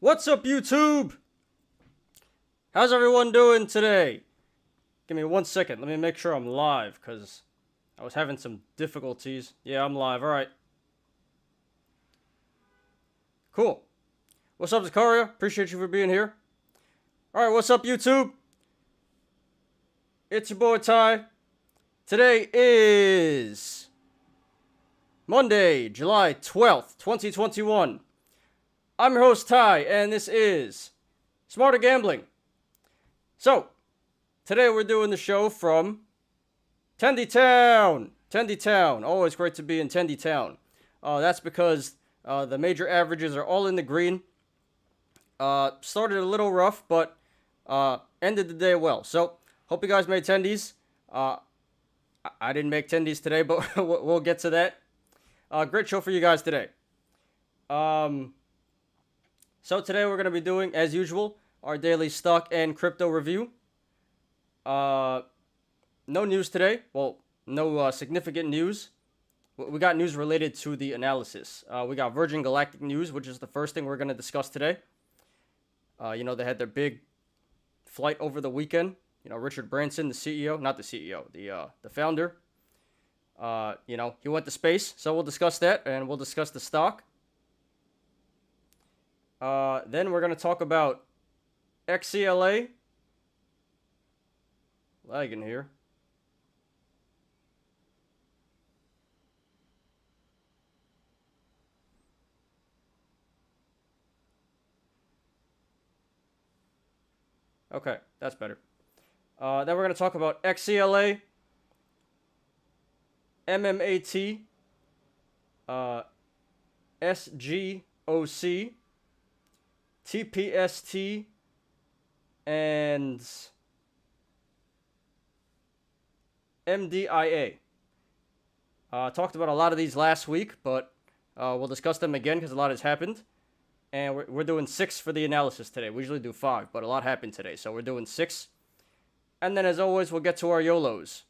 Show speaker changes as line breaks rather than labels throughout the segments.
What's up, YouTube? How's everyone doing today? Give me 1 second. Let me make sure I'm live, because I was having some difficulties. Yeah, I'm live. Alright. Cool. What's up, Zakaria? Appreciate you for being here. Alright, what's up, YouTube? It's your boy, Ty. Today is Monday, July 12th, 2021. I'm your host, Ty, and this is Smarter Gambling. So, today we're doing the show from Tendy Town. Tendy Town. Always great to be in Tendy Town. That's because the major averages are all in the green. Started a little rough, but ended the day well. So, hope you guys made tendies. I didn't make tendies today, but we'll get to that. Great show for you guys today. So today we're going to be doing, as usual, our daily stock and crypto review. No news today. Well, no significant news. We got news related to the analysis. We got Virgin Galactic news, which is the first thing we're going to discuss today. They had their big flight over the weekend. Richard Branson, the CEO, not the CEO, the founder. He went to space, so we'll discuss that, and we'll discuss the stock. Then we're going to talk about XELA. Lagging here. Okay, that's better. Then we're going to talk about XELA, MMAT, SGOC, TPST, and MDIA. Talked about a lot of these last week, but we'll discuss them again because a lot has happened. And we're doing 6 for the analysis today. We usually do 5, but a lot happened today, so we're doing 6. And then, as always, we'll get to our Yolos.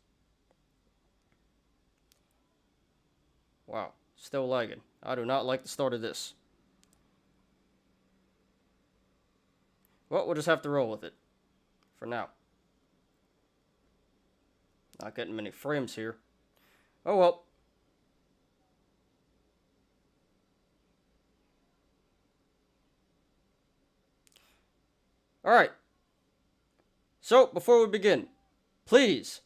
Wow, still lagging. I do not like the start of this. Well, we'll just have to roll with it for now. Not getting many frames here. Oh well. Alright. So, before we begin, please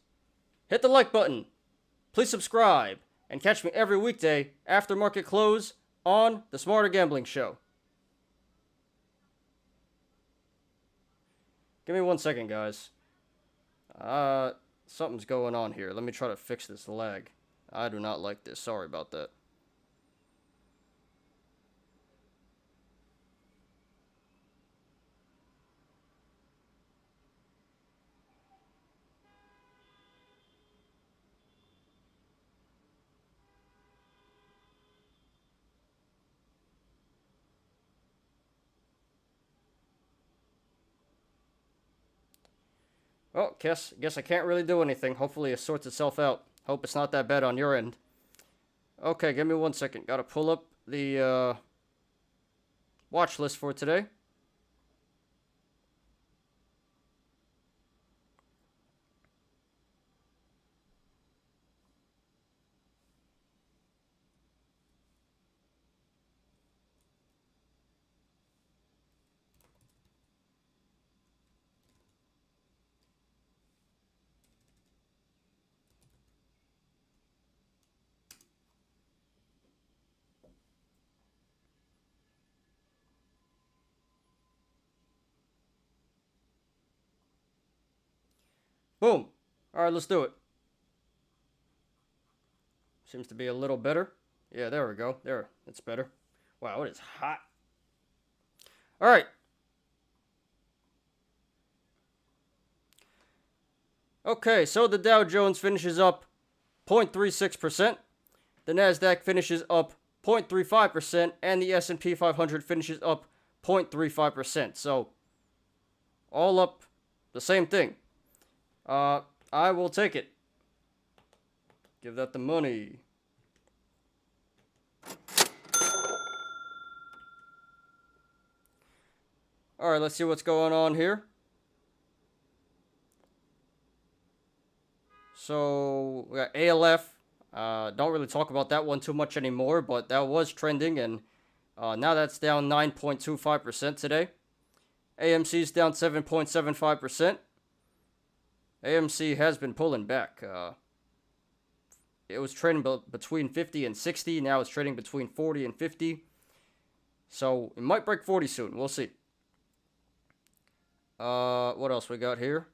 hit the like button. Please subscribe. And catch me every weekday after market close on the Smarter Gambling Show. Give me 1 second, guys. Something's going on here. Let me try to fix this lag. I do not like this. Sorry about that. Well, guess I can't really do anything. Hopefully it sorts itself out. Hope it's not that bad on your end. Okay, give me 1 second. Gotta pull up the watch list for today. Boom. Alright, let's do it. Seems to be a little better. Yeah, there we go. There, it's better. Wow, it is hot. Alright. Okay, so the Dow Jones finishes up 0.36%. The Nasdaq finishes up 0.35%. And the S&P 500 finishes up 0.35%. So, all up the same thing. I will take it. Give that the money. Alright, let's see what's going on here. So, we got ALF. Don't really talk about that one too much anymore, but that was trending, and now that's down 9.25% today. AMC's down 7.75%. AMC has been pulling back. It was trading between 50 and 60. Now it's trading between 40 and 50. So, it might break 40 soon. We'll see. What else we got here?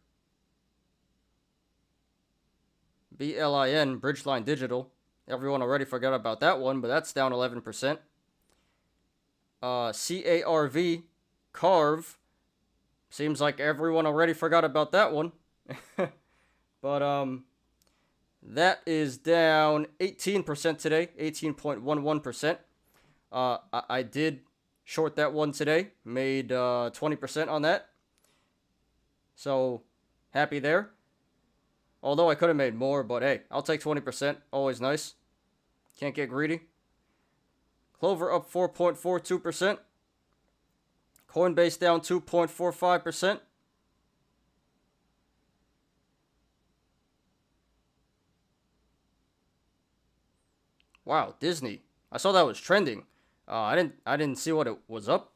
BLIN, Bridgeline Digital. Everyone already forgot about that one, but that's down 11%. CARV, Carve. Seems like everyone already forgot about that one. But, that is down 18% today, 18.11%. I did short that one today, made 20% on that. So, happy there. Although I could have made more, but hey, I'll take 20%. Always nice. Can't get greedy. Clover up 4.42%. Coinbase down 2.45%. Wow, Disney. I saw that was trending. I didn't see what it was up.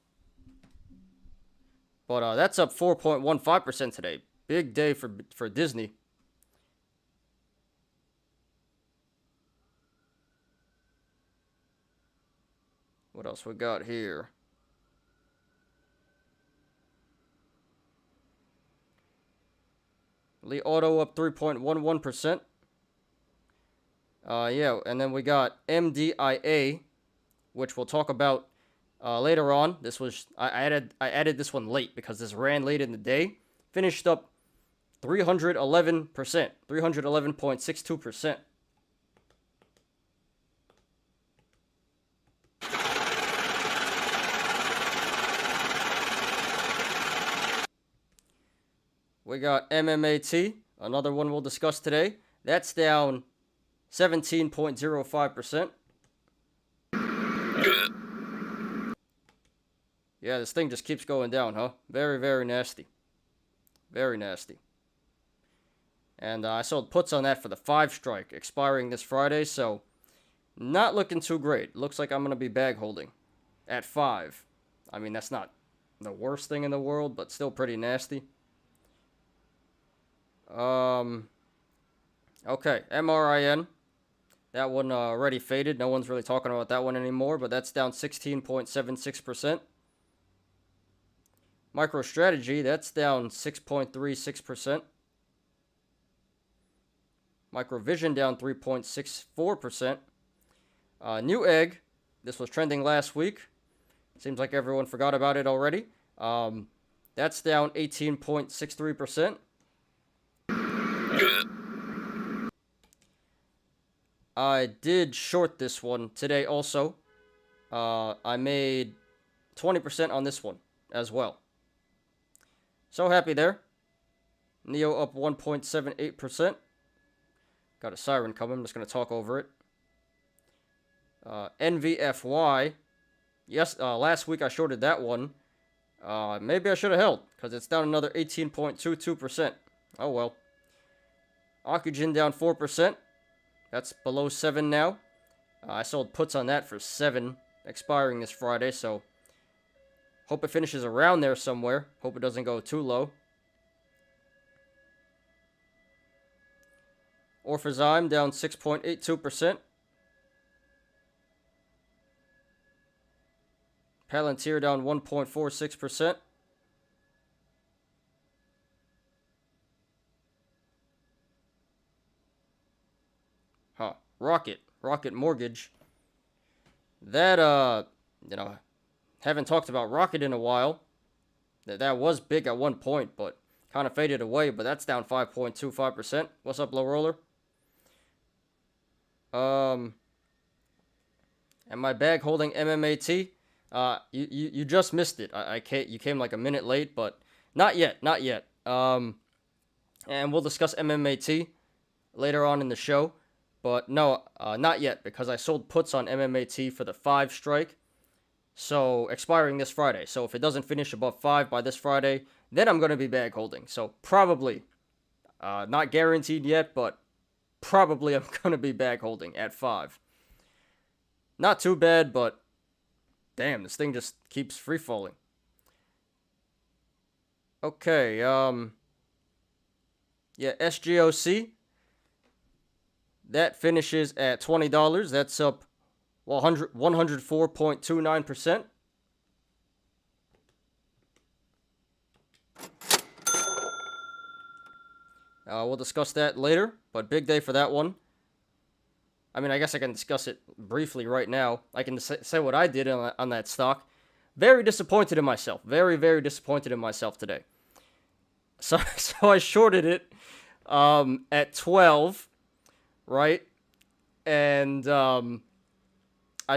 But that's up 4.15% today. Big day for Disney. What else we got here? Li Auto up 3.11%. Yeah, and then we got MDIA, which we'll talk about later on. This was I added this one late because this ran late in the day. Finished up 311%, 311.62%. We got MMAT, another one we'll discuss today. That's down 17.05%. Yeah, this thing just keeps going down, huh? Very, very nasty. Very nasty. And I sold puts on that for the 5 strike, expiring this Friday, so not looking too great. Looks like I'm going to be bag holding at 5. I mean, that's not the worst thing in the world, but still pretty nasty. Okay, MRIN. That one already faded. No one's really talking about that one anymore, but that's down 16.76%. MicroStrategy, that's down 6.36%. Microvision down 3.64%. New Egg, this was trending last week. Seems like everyone forgot about it already. That's down 18.63%. I did short this one today also. I made 20% on this one as well. So happy there. Neo up 1.78%. Got a siren coming. I'm just going to talk over it. NVFY. Yes, last week I shorted that one. Maybe I should have held because it's down another 18.22%. Oh well. Oxygen down 4%. That's below 7 now. I sold puts on that for 7, expiring this Friday, so hope it finishes around there somewhere. Hope it doesn't go too low. Orphazyme down 6.82%. Palantir down 1.46%. Huh. Rocket Mortgage. That, haven't talked about Rocket in a while. That was big at one point, but kind of faded away, but that's down 5.25%. What's up, Low Roller? And my bag holding MMAT, you just missed it. You came like a minute late, but not yet. And we'll discuss MMAT later on in the show. But no, not yet, because I sold puts on MMAT for the 5 strike. So expiring this Friday. So if it doesn't finish above 5 by this Friday, then I'm going to be bag holding. So probably, not guaranteed yet, but probably I'm going to be bag holding at 5. Not too bad, but damn, this thing just keeps free falling. Okay, yeah, SGOC, that finishes at $20. That's up 104.29%. We'll discuss that later, but big day for that one. I mean, I guess I can discuss it briefly right now. I can say what I did on that stock. Very disappointed in myself. Very, very disappointed in myself today. So I shorted it at 12, right? And I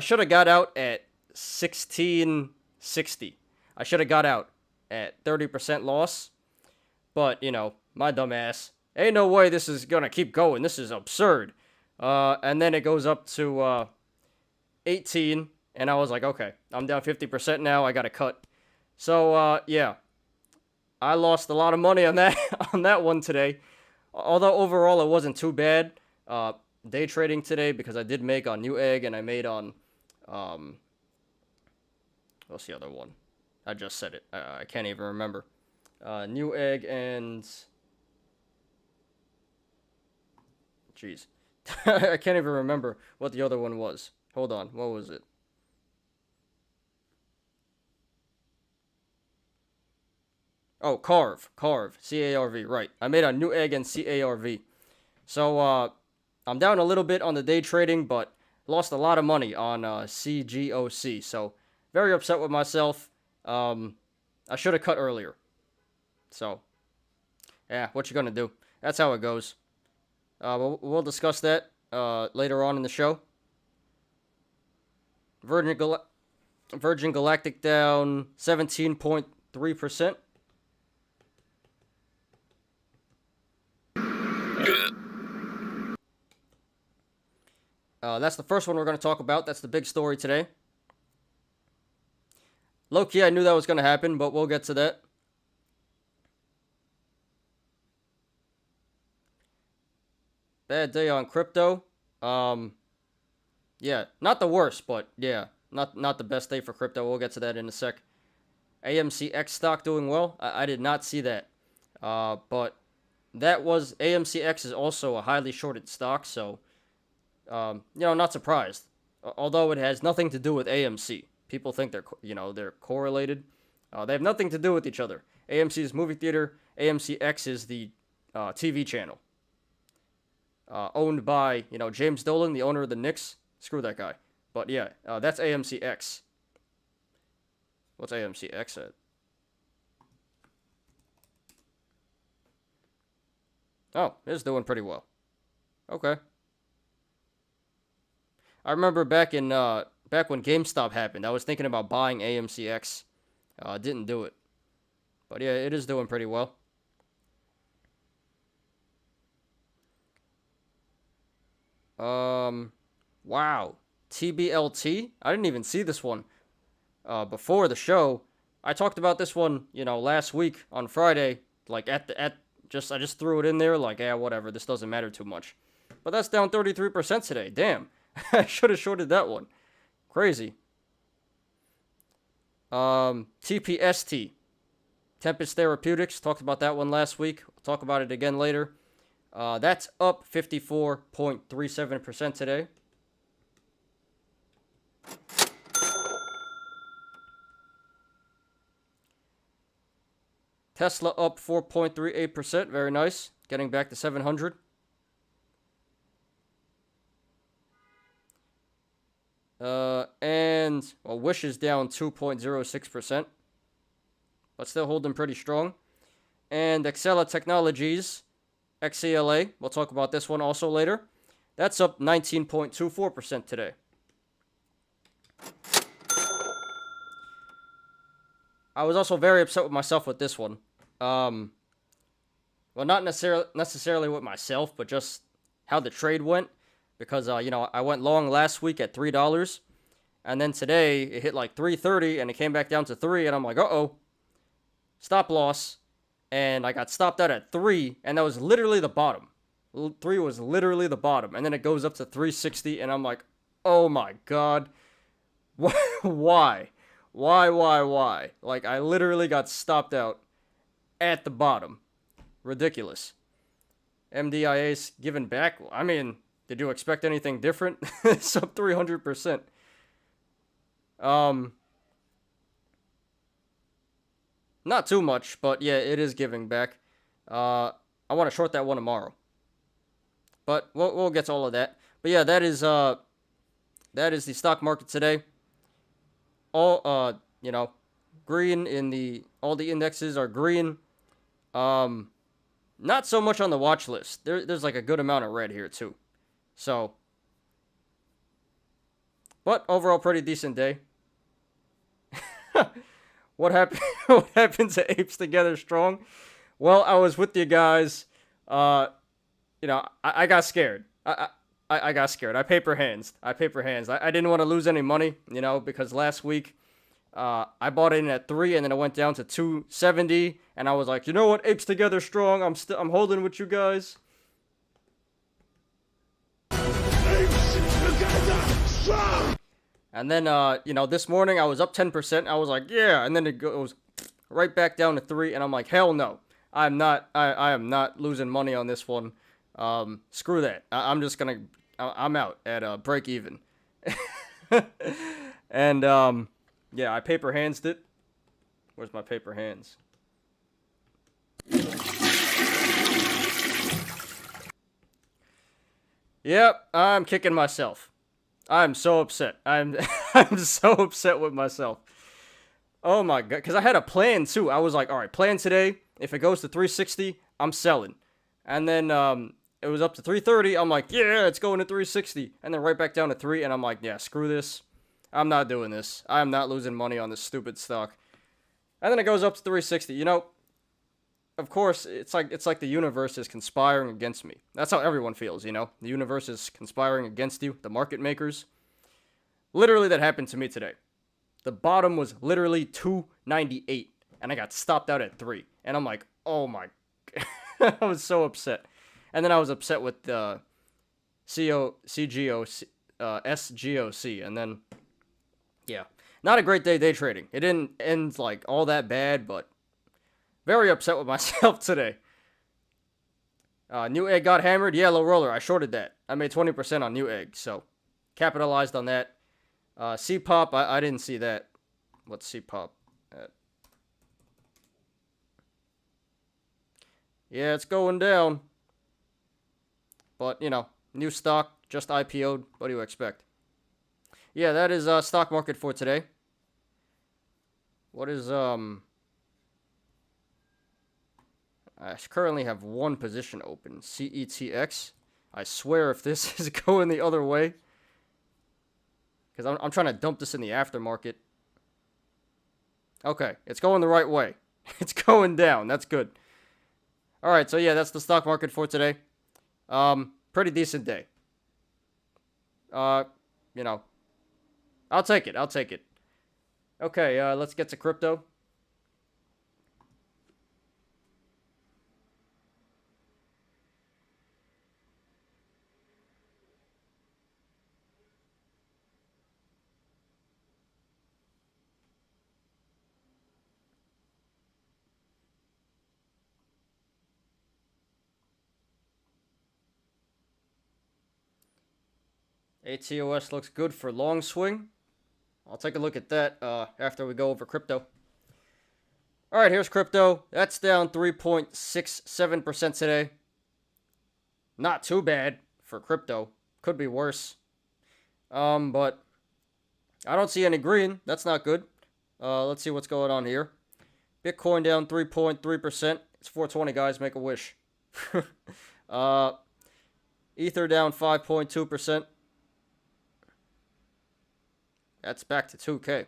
should have got out at 16.60. I should have got out at 30% loss. But, you know, my dumb ass. Ain't no way this is going to keep going. This is absurd. And then it goes up to 18. And I was like, okay, I'm down 50% now. I got to cut. So, yeah. I lost a lot of money on that on that one today. Although overall it wasn't too bad. Day trading today because I did make on Newegg and I made on what's the other one? I just said it. I can't even remember. Newegg and jeez. I can't even remember what the other one was. Hold on. What was it? Oh, Carve, C-A-R-V, right. I made a Newegg and C-A-R-V. So, I'm down a little bit on the day trading, but lost a lot of money on SGOC. So, very upset with myself. I should have cut earlier. So, yeah, what you gonna do? That's how it goes. We'll discuss that later on in the show. Virgin Galactic down 17.3%. That's the first one we're going to talk about. That's the big story today. Low-key, I knew that was going to happen, but we'll get to that. Bad day on crypto. Yeah, not the worst, but yeah, not the best day for crypto. We'll get to that in a sec. AMCX stock doing well. I did not see that. But that was, AMCX is also a highly shorted stock, so you know, not surprised. Although it has nothing to do with AMC. People think they're correlated. They have nothing to do with each other. AMC is movie theater. AMCX is the TV channel. Owned by, James Dolan, the owner of the Knicks. Screw that guy. But yeah, that's AMCX. What's AMCX at? Oh, it's doing pretty well. Okay. I remember back when GameStop happened, I was thinking about buying AMCX. Didn't do it. But yeah, it is doing pretty well. Wow. TBLT? I didn't even see this one before the show. I talked about this one, last week on Friday. Like I just threw it in there. Like, yeah, whatever. This doesn't matter too much. But that's down 33% today. Damn. I should have shorted that one. Crazy. TPST. Tempest Therapeutics. Talked about that one last week. We'll talk about it again later. That's up 54.37% today. Tesla up 4.38%. Very nice. Getting back to 700. Wish is down 2.06%. But still holding pretty strong. And Exela Technologies, XELA, we'll talk about this one also later. That's up 19.24% today. I was also very upset with myself with this one. Well, not necessarily with myself, but just how the trade went. Because, I went long last week at $3. And then today, it hit like 330, and it came back down to 3, and I'm like, uh-oh. Stop loss. And I got stopped out at 3, and that was literally the bottom. 3 was literally the bottom. And then it goes up to 360, and I'm like, oh my god. Why? Why? Like, I literally got stopped out at the bottom. Ridiculous. MDIA's given back. I mean, did you expect anything different? It's up 300%. Not too much, but yeah, it is giving back. I want to short that one tomorrow. But we'll get to all of that. But yeah, that is the stock market today. All green in all the indexes are green. Not so much on the watch list. There's like a good amount of red here too. So, but overall pretty decent day. What happened? What happened to Apes Together Strong? Well, I was with you guys. I got scared. I got scared. I paper hands. I didn't want to lose any money, because last week I bought in at 3 and then it went down to 270, and I was like, you know what, Apes Together Strong. I'm holding with you guys. Apes Together Strong. And then this morning I was up 10%. I was like, yeah, and then it goes right back down to 3, and I'm like, hell no. I am not losing money on this one. Screw that. I'm out at break even. And yeah, I paper handsed it. Where's my paper hands? Yep, I'm kicking myself. I'm so upset. I'm so upset with myself. Oh my god, because I had a plan too. I was like, all right, plan today. If it goes to 360, I'm selling. And then it was up to 330. I'm like, yeah, it's going to 360. And then right back down to 3. And I'm like, yeah, screw this. I'm not doing this. I'm not losing money on this stupid stock. And then it goes up to 360. Of course, it's like the universe is conspiring against me. That's how everyone feels, The universe is conspiring against you, the market makers. Literally, that happened to me today. The bottom was literally 298, and I got stopped out at 3. And I'm like, oh my god. I was so upset. And then I was upset with the SGOC, and then, yeah. Not a great day trading. It didn't end, like, all that bad, but very upset with myself today. New Egg got hammered. Yeah, low roller. I shorted that. I made 20% on New Egg, so capitalized on that. C-Pop, I didn't see that. What's C-Pop at? Yeah, it's going down. But, new stock, just IPO'd. What do you expect? Yeah, that is stock market for today. What is, I currently have one position open. CETX. I swear if this is going the other way. Because I'm trying to dump this in the aftermarket. Okay, it's going the right way. It's going down. That's good. Alright, so yeah, that's the stock market for today. Pretty decent day. I'll take it. Okay, let's get to crypto. ATOS looks good for long swing. I'll take a look at that after we go over crypto. Alright, here's crypto. That's down 3.67% today. Not too bad for crypto. Could be worse. But I don't see any green. That's not good. Let's see what's going on here. Bitcoin down 3.3%. It's 420, guys. Make a wish. Ether down 5.2%. That's back to 2K.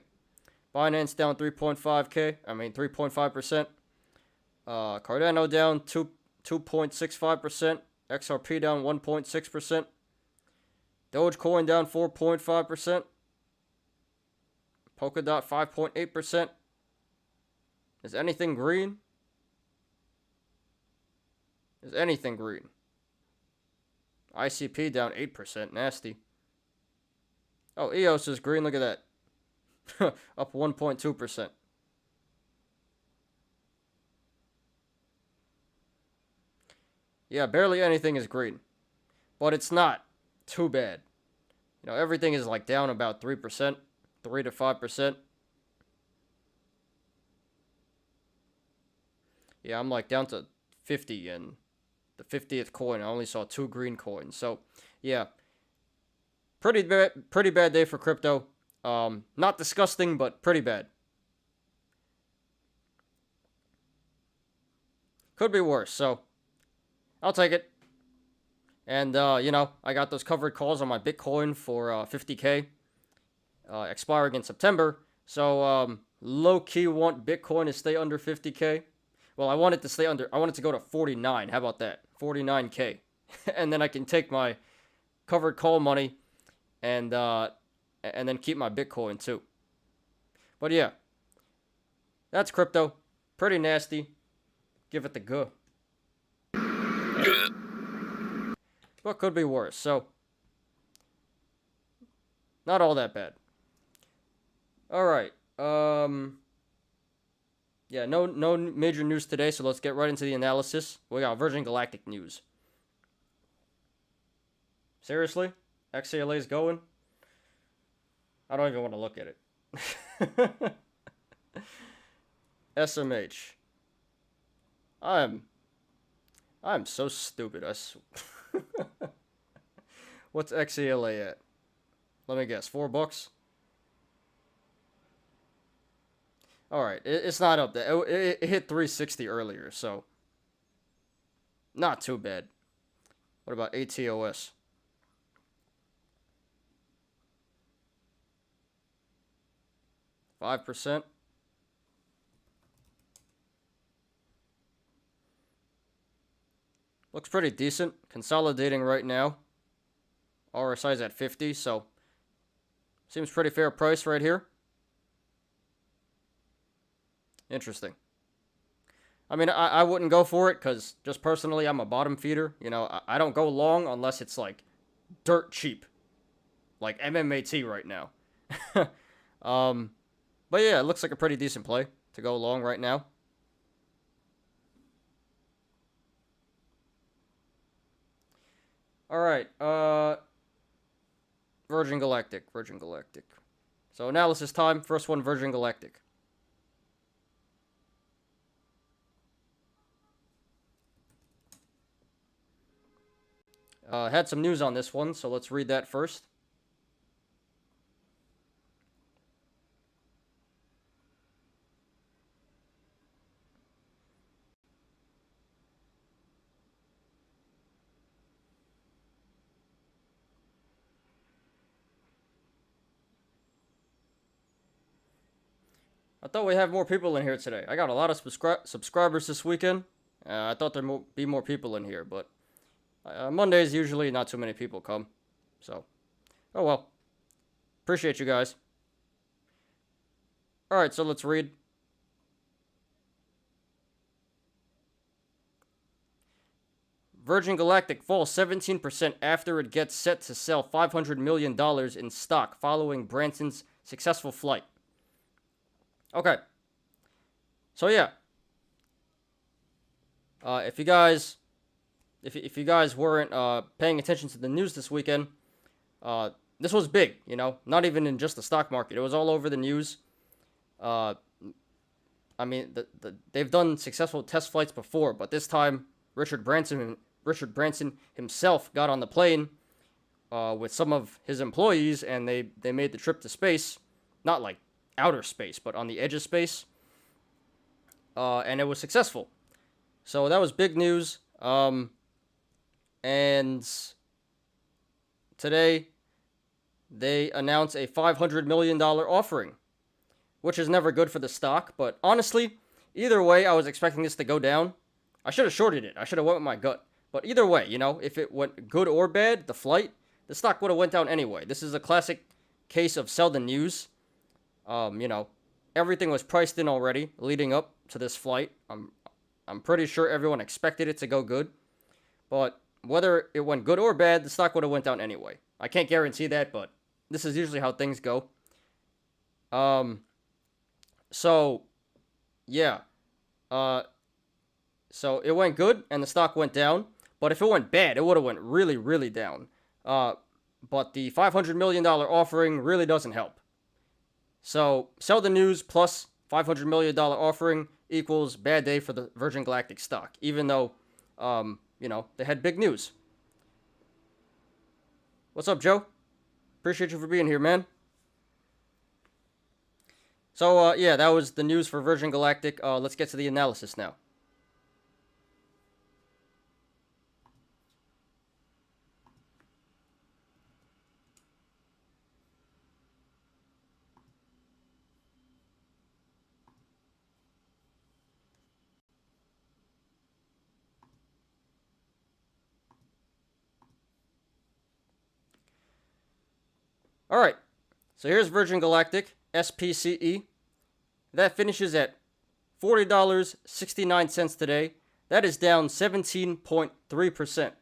Binance down 3.5%. Cardano down 2.65%. XRP down 1.6%. Dogecoin down 4.5%. Polkadot 5.8%. Is anything green? Is anything green? ICP down 8%. Nasty. Oh, EOS is green. Look at that. Up 1.2%. Yeah, barely anything is green. But it's not too bad. You know, everything is like down about 3%. 3 to 5%. Yeah, I'm like down to 50, and the 50th coin, I only saw 2 green coins. So, yeah. Pretty bad day for crypto. Not disgusting, but pretty bad. Could be worse, so I'll take it. And, you know, I got those covered calls on my Bitcoin for 50K expiring in September. So, low-key want Bitcoin to stay under 50K. Well, I want it to stay under, I want it to go to 49. How about that? 49K. And then I can take my covered call money and then keep my Bitcoin too. But yeah, that's crypto. Pretty nasty. Give it the go. But could be worse. So, not all that bad. All right. Yeah, no major news today, so let's get right into the analysis. We got Virgin Galactic news. Seriously? XELA is going? I don't even want to look at it. SMH. I'm so stupid. What's XELA at? Let me guess. $4? Alright, it's not up there. It hit 360 earlier, so not too bad. What about ATOS? $5%. Looks pretty decent. Consolidating right now. RSI's at 50, so seems pretty fair price right here. Interesting. I mean, I wouldn't go for it because just personally, I'm a bottom feeder. You know, I don't go long unless it's like dirt cheap, like MMAT right now. But yeah, it looks like a pretty decent play to go long right now. All right, Virgin Galactic. So analysis time. First one, Virgin Galactic. Had some news on this one, so let's read that first. I thought we'd have more people in here today. I got a lot of subscribers this weekend. I thought there'd be more people in here, but Mondays usually not too many people come. So, oh well. Appreciate you guys. Alright, so let's read. Virgin Galactic falls 17% after it gets set to sell $500 million in stock following Branson's successful flight. Okay. So yeah. If you guys weren't paying attention to the news this weekend, this was big, you know, not even in just the stock market. It was all over the news. I mean, they've done successful test flights before, but this time Richard Branson himself got on the plane with some of his employees, and they made the trip to space, not like outer space, but on the edge of space, and it was successful. So that was big news. And today they announced a $500 million offering, which is never good for the stock. But honestly, either way, I was expecting this to go down. I should have shorted it. I should have went with my gut. But either way, you know, if it went good or bad, the stock would have went down anyway. This is a classic case of sell the news. You know, everything was priced in already leading up to this flight. I'm pretty sure everyone expected it to go good, but whether it went good or bad, the stock would have went down anyway. I can't guarantee that, but this is usually how things go. So yeah, so it went good and the stock went down. But if it went bad, it would have went really, really down. But the $500 million offering really doesn't help. So sell the news plus $500 million offering equals bad day for the Virgin Galactic stock, even though, you know, they had big news. What's up, Joe? Appreciate you for being here, man. So, yeah, that was the news for Virgin Galactic. Let's get to the analysis now. All right, so here's Virgin Galactic, SPCE. That finishes at $40.69 today. That is down 17.3%.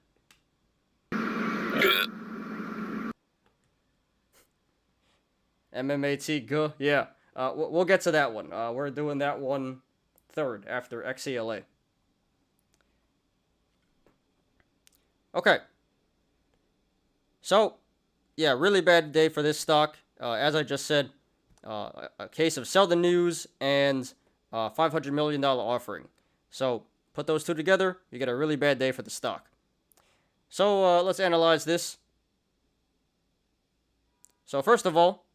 MMAT, go, yeah. We'll get to that one. We're doing that one third after XELA. Okay. So, yeah, really bad day for this stock. As I just said, a case of sell the news and $500 million offering. So, put those two together, you get a really bad day for the stock. So, let's analyze this. So, first of all,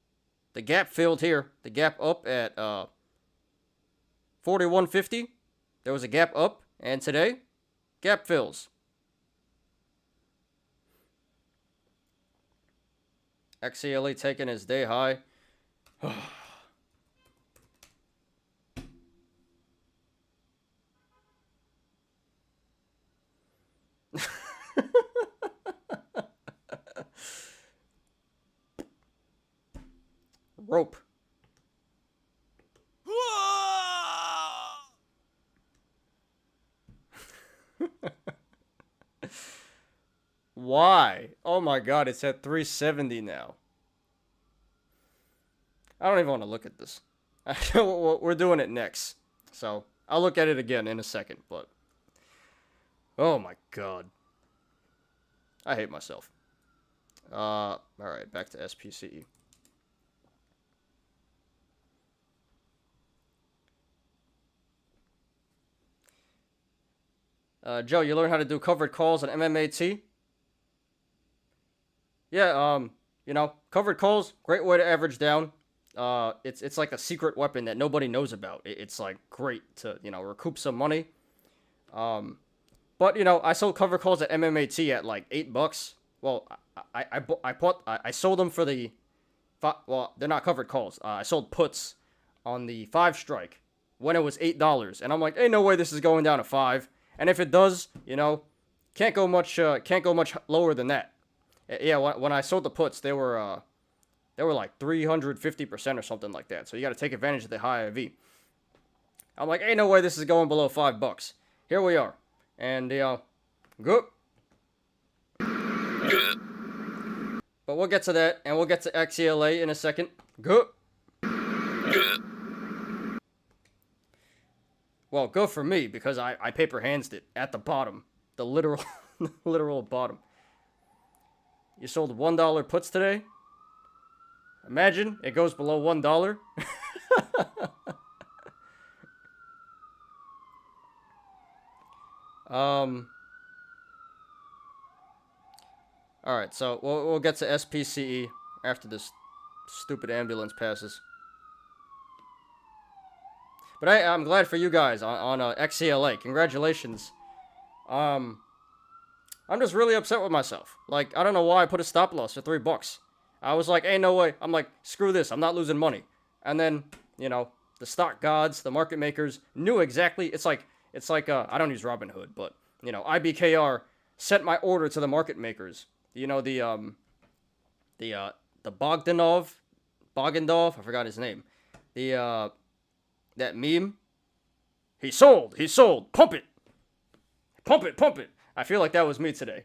the gap filled here. The gap up at 41.50. There was a gap up, and today, gap fills. XELA taking his day high. Rope. Why? Oh my god, it's at 370 now. I don't even want to look at this. We're doing it next. So, I'll look at it again in a second, but... Oh my god. I hate myself. Alright, back to SPCE. Joe, you learn how to do covered calls on MMAT? Yeah, you know, covered calls, great way to average down. It's like a secret weapon that nobody knows about. It's like great to, you know, recoup some money. But you know, I sold covered calls at MMAT at like $8. Well, I sold them for the, well, they're not covered calls. I sold puts on the 5 strike when it was $8, and I'm like, ain't no way this is going down to 5. And if it does, you know, can't go much lower than that. Yeah, when I sold the puts, they were like 350% or something like that. So you got to take advantage of the high IV. I'm like, ain't no way this is going below $5. Here we are, and good. But we'll get to that, and we'll get to XELA in a second. Good. Well, good for me, because I paper handsed it at the bottom. The literal, literal bottom. You sold $1 puts today? Imagine it goes below $1. Alright, so we'll get to SPCE after this stupid ambulance passes. But I'm glad for you guys on XELA. Congratulations. I'm just really upset with myself. Like, I don't know why I put a stop loss for $3. I was like, ain't no way. I'm like, screw this. I'm not losing money. And then, you know, the stock gods, the market makers knew exactly. It's like I don't use Robinhood, but, you know, IBKR sent my order to the market makers. You know, the Bogdanov, I forgot his name. the that meme. He sold. Pump it. Pump it. Pump it. I feel like that was me today.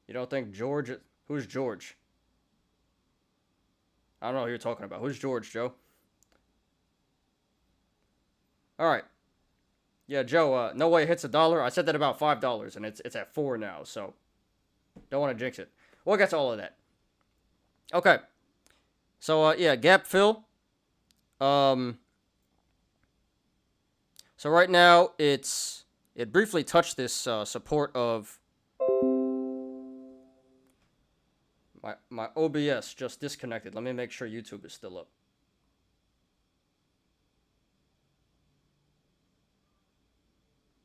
You don't think George? Who's George? I don't know who you're talking about. Who's George, Joe? All right. Yeah, Joe. No way it hits $1. I said that about $5, and it's at $4 now. So don't want to jinx it. We'll get to all of that. Okay. So yeah, gap fill. So right now it briefly touched this support of my OBS just disconnected. Let me make sure YouTube is still up.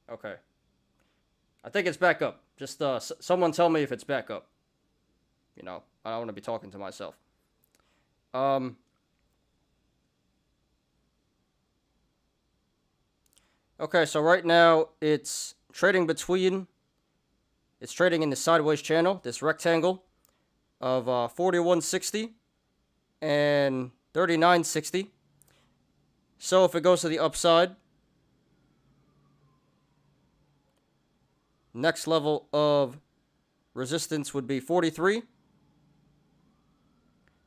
Okay. I think it's back up. Just someone tell me if it's back up. You know, I don't want to be talking to myself. Okay, so right now it's trading in the sideways channel, this rectangle of 4160 and 3960. So if it goes to the upside, next level of resistance would be 43,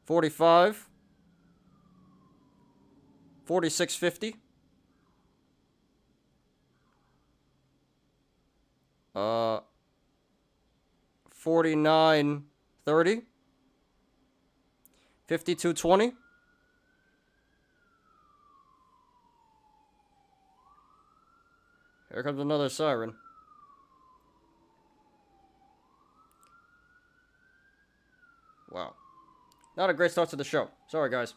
45, 4650. 49.30, 52.20, here comes another siren. Wow, not a great start to the show. Sorry, guys.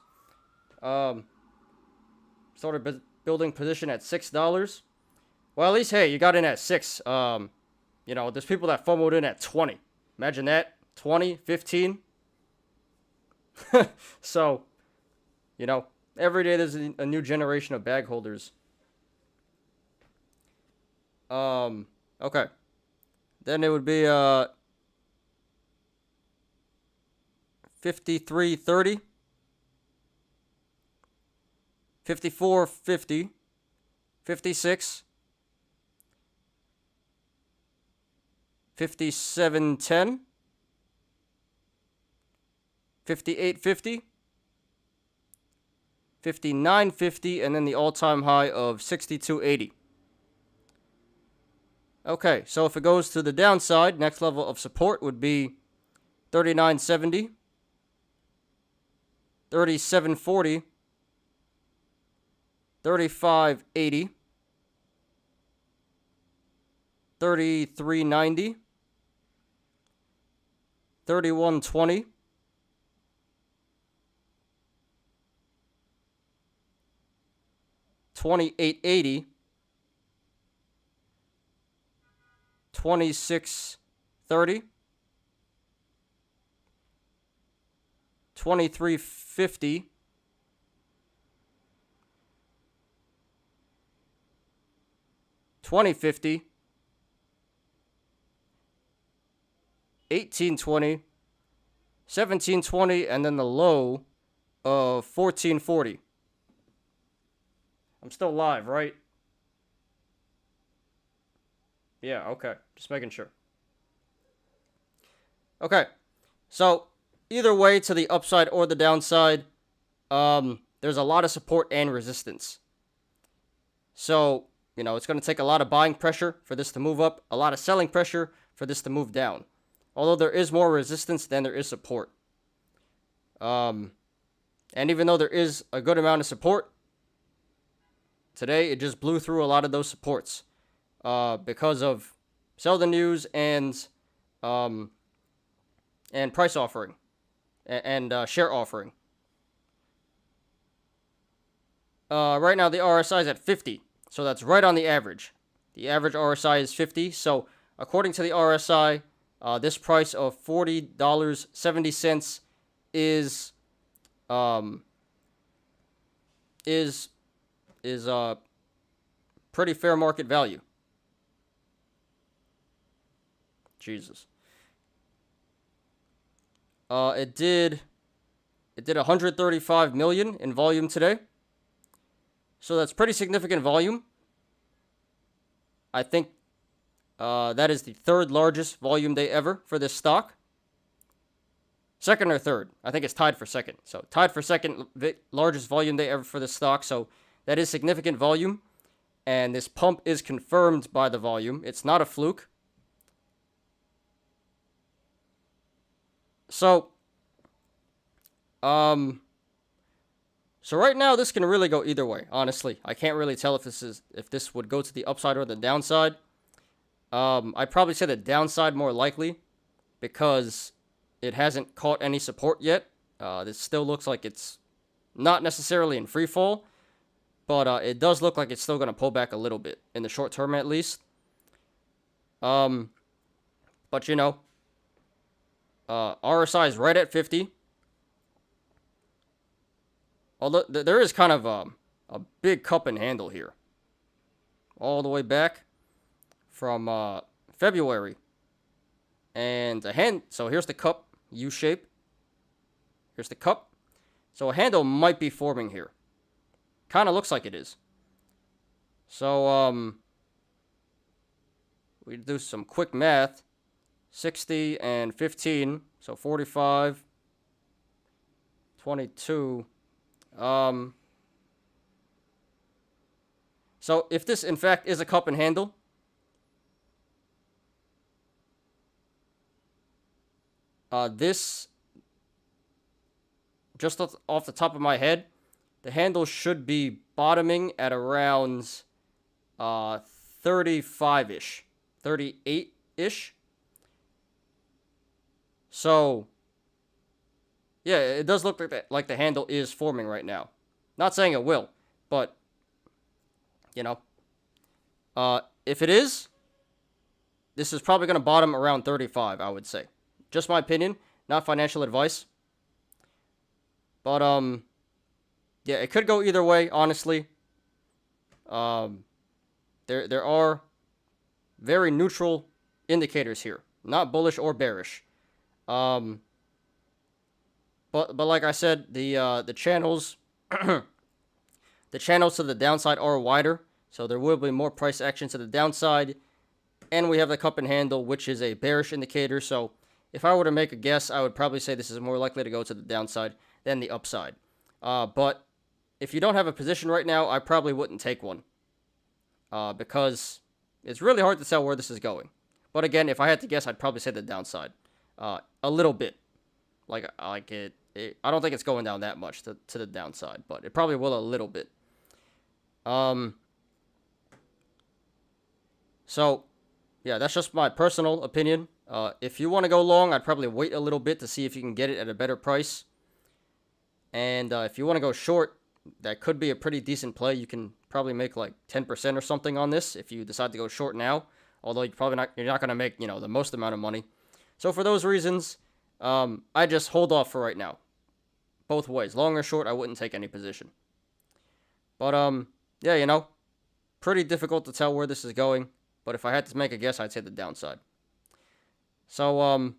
Started building position at $6. Well, at least, hey, you got in at 6. You know, there's people that FOMO'd in at 20. Imagine that. 20, 15. So, you know, every day there's a new generation of bag holders. Okay. Then it would be 53.30, 54.50, 56, 57.10, 58.50, 59.50, and then the all-time high of 62.80. Okay, so if it goes to the downside, next level of support would be 39.70, 37.40, 35.80, 33.90, 31.20, 28.80, 26.30, 23.50, 20.50, 18.20, 17.20, and then the low of 14.40. I'm still live, right? Yeah, okay. Just making sure. Okay. So, either way, to the upside or the downside, there's a lot of support and resistance. So, you know, it's going to take a lot of buying pressure for this to move up, a lot of selling pressure for this to move down. Although there is more resistance than there is support. And even though there is a good amount of support, today it just blew through a lot of those supports because of sell the news and price offering and share offering. Right now the RSI is at 50, so that's right on the average. The average RSI is 50, so according to the RSI, this price of $40.70 is pretty fair market value. Jesus. It did 135 million in volume today. So that's pretty significant volume. I think that is the third largest volume day ever for this stock. Second or third. I think it's tied for second. So tied for second largest volume day ever for this stock. So that is significant volume. And this pump is confirmed by the volume. It's not a fluke. So, so right now this can really go either way. Honestly, I can't really tell if this would go to the upside or the downside. I'd probably say the downside more likely because it hasn't caught any support yet. This still looks like it's not necessarily in free fall, but it does look like it's still going to pull back a little bit in the short term at least. But you know, RSI is right at 50. Although there is kind of a big cup and handle here, all the way back from February, and so here's the cup, U shape. Here's the cup. So a handle might be forming here. Kind of looks like it is. So we do some quick math. 60 and 15, so 45, 22. So if this in fact is a cup and handle, this, just off the top of my head, the handle should be bottoming at around 35-ish, 38-ish. So, yeah, it does look like the handle is forming right now. Not saying it will, but, you know, if it is, this is probably going to bottom around 35, I would say. Just my opinion, not financial advice. But, yeah, it could go either way, honestly. There are very neutral indicators here, not bullish or bearish. But like I said, the channels the channels to the downside are wider, so there will be more price action to the downside. And we have the cup and handle, which is a bearish indicator. So if I were to make a guess, I would probably say this is more likely to go to the downside than the upside. But if you don't have a position right now, I probably wouldn't take one, because it's really hard to tell where this is going. But again, if I had to guess, I'd probably say the downside. A little bit. I don't think it's going down that much to the downside, but it probably will a little bit. So, yeah, that's just my personal opinion. If you want to go long, I'd probably wait a little bit to see if you can get it at a better price. And if you want to go short, that could be a pretty decent play. You can probably make like 10% or something on this if you decide to go short now. Although you're not going to make, the most amount of money. So for those reasons, I just hold off for right now. Both ways, long or short, I wouldn't take any position. But yeah, pretty difficult to tell where this is going. But if I had to make a guess, I'd say the downside. So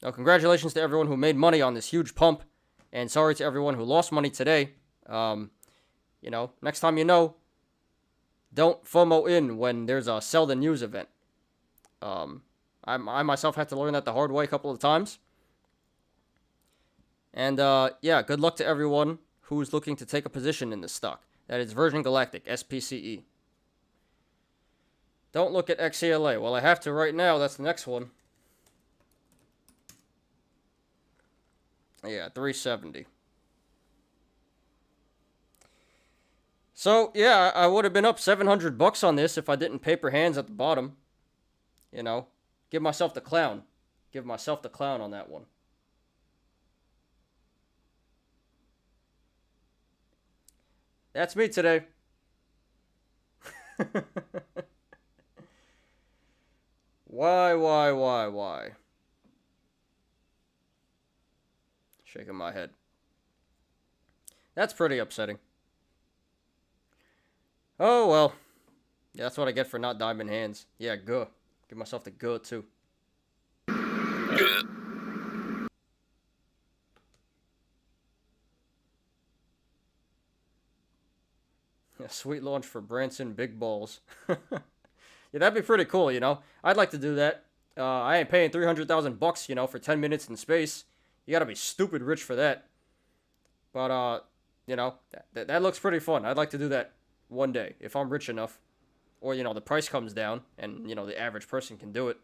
congratulations to everyone who made money on this huge pump, and sorry to everyone who lost money today. Next time don't FOMO in when there's a sell the news event. I myself had to learn that the hard way a couple of times. And, yeah, good luck to everyone who's looking to take a position in this stock. That is Virgin Galactic, SPCE. Don't look at XELA. Well, I have to right now. That's the next one. Yeah, 370. So, yeah, I would have been up $700 on this if I didn't paper hands at the bottom. Give myself the clown. Give myself the clown on that one. That's me today. Why? Shaking my head. That's pretty upsetting. Oh, well. Yeah, that's what I get for not diamond hands. Yeah, go Give myself the good too.
Good.
Yeah, sweet launch for Branson Big Balls. Yeah, that'd be pretty cool, you know. I'd like to do that. I ain't paying $300,000, you know, for 10 minutes in space. You gotta be stupid rich for that. But you know, that looks pretty fun. I'd like to do that one day if I'm rich enough, or you know, the price comes down and you know the average person can do it.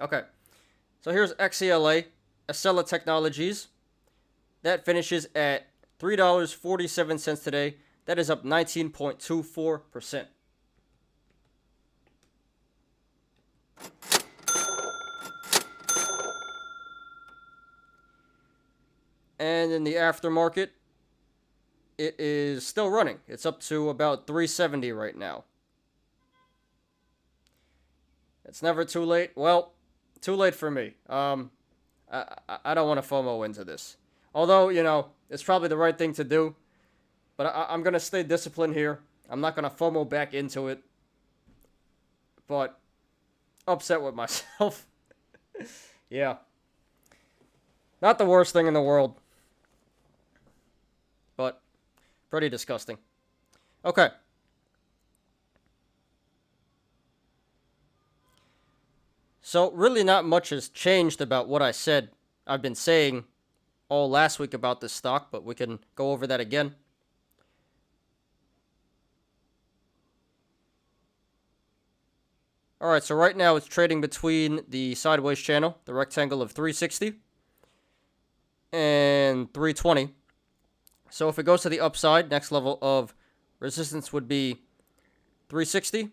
Okay, so here's XELA, Exela Technologies. That finishes at $3.47 today. That is up 19.24%. And in the aftermarket, it is still running. It's up to about 370 right now. It's never too late. Well, too late for me. I don't want to FOMO into this. Although, you know, it's probably the right thing to do. But I'm going to stay disciplined here. I'm not going to FOMO back into it. But upset with myself. Yeah. Not the worst thing in the world. But pretty disgusting. Okay. So really not much has changed about what I've been saying all last week about this stock, but we can go over that again. Alright, so right now it's trading between the sideways channel, the rectangle of 360 and 320. So if it goes to the upside, next level of resistance would be 360,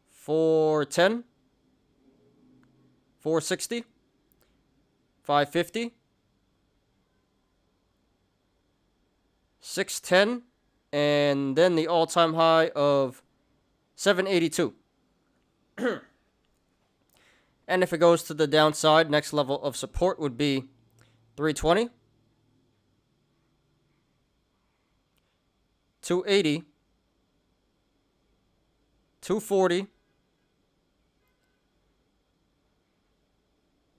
410, 460, 550, 610, and then the all-time high of 782. And if it goes to the downside, next level of support would be 320, 280, 240,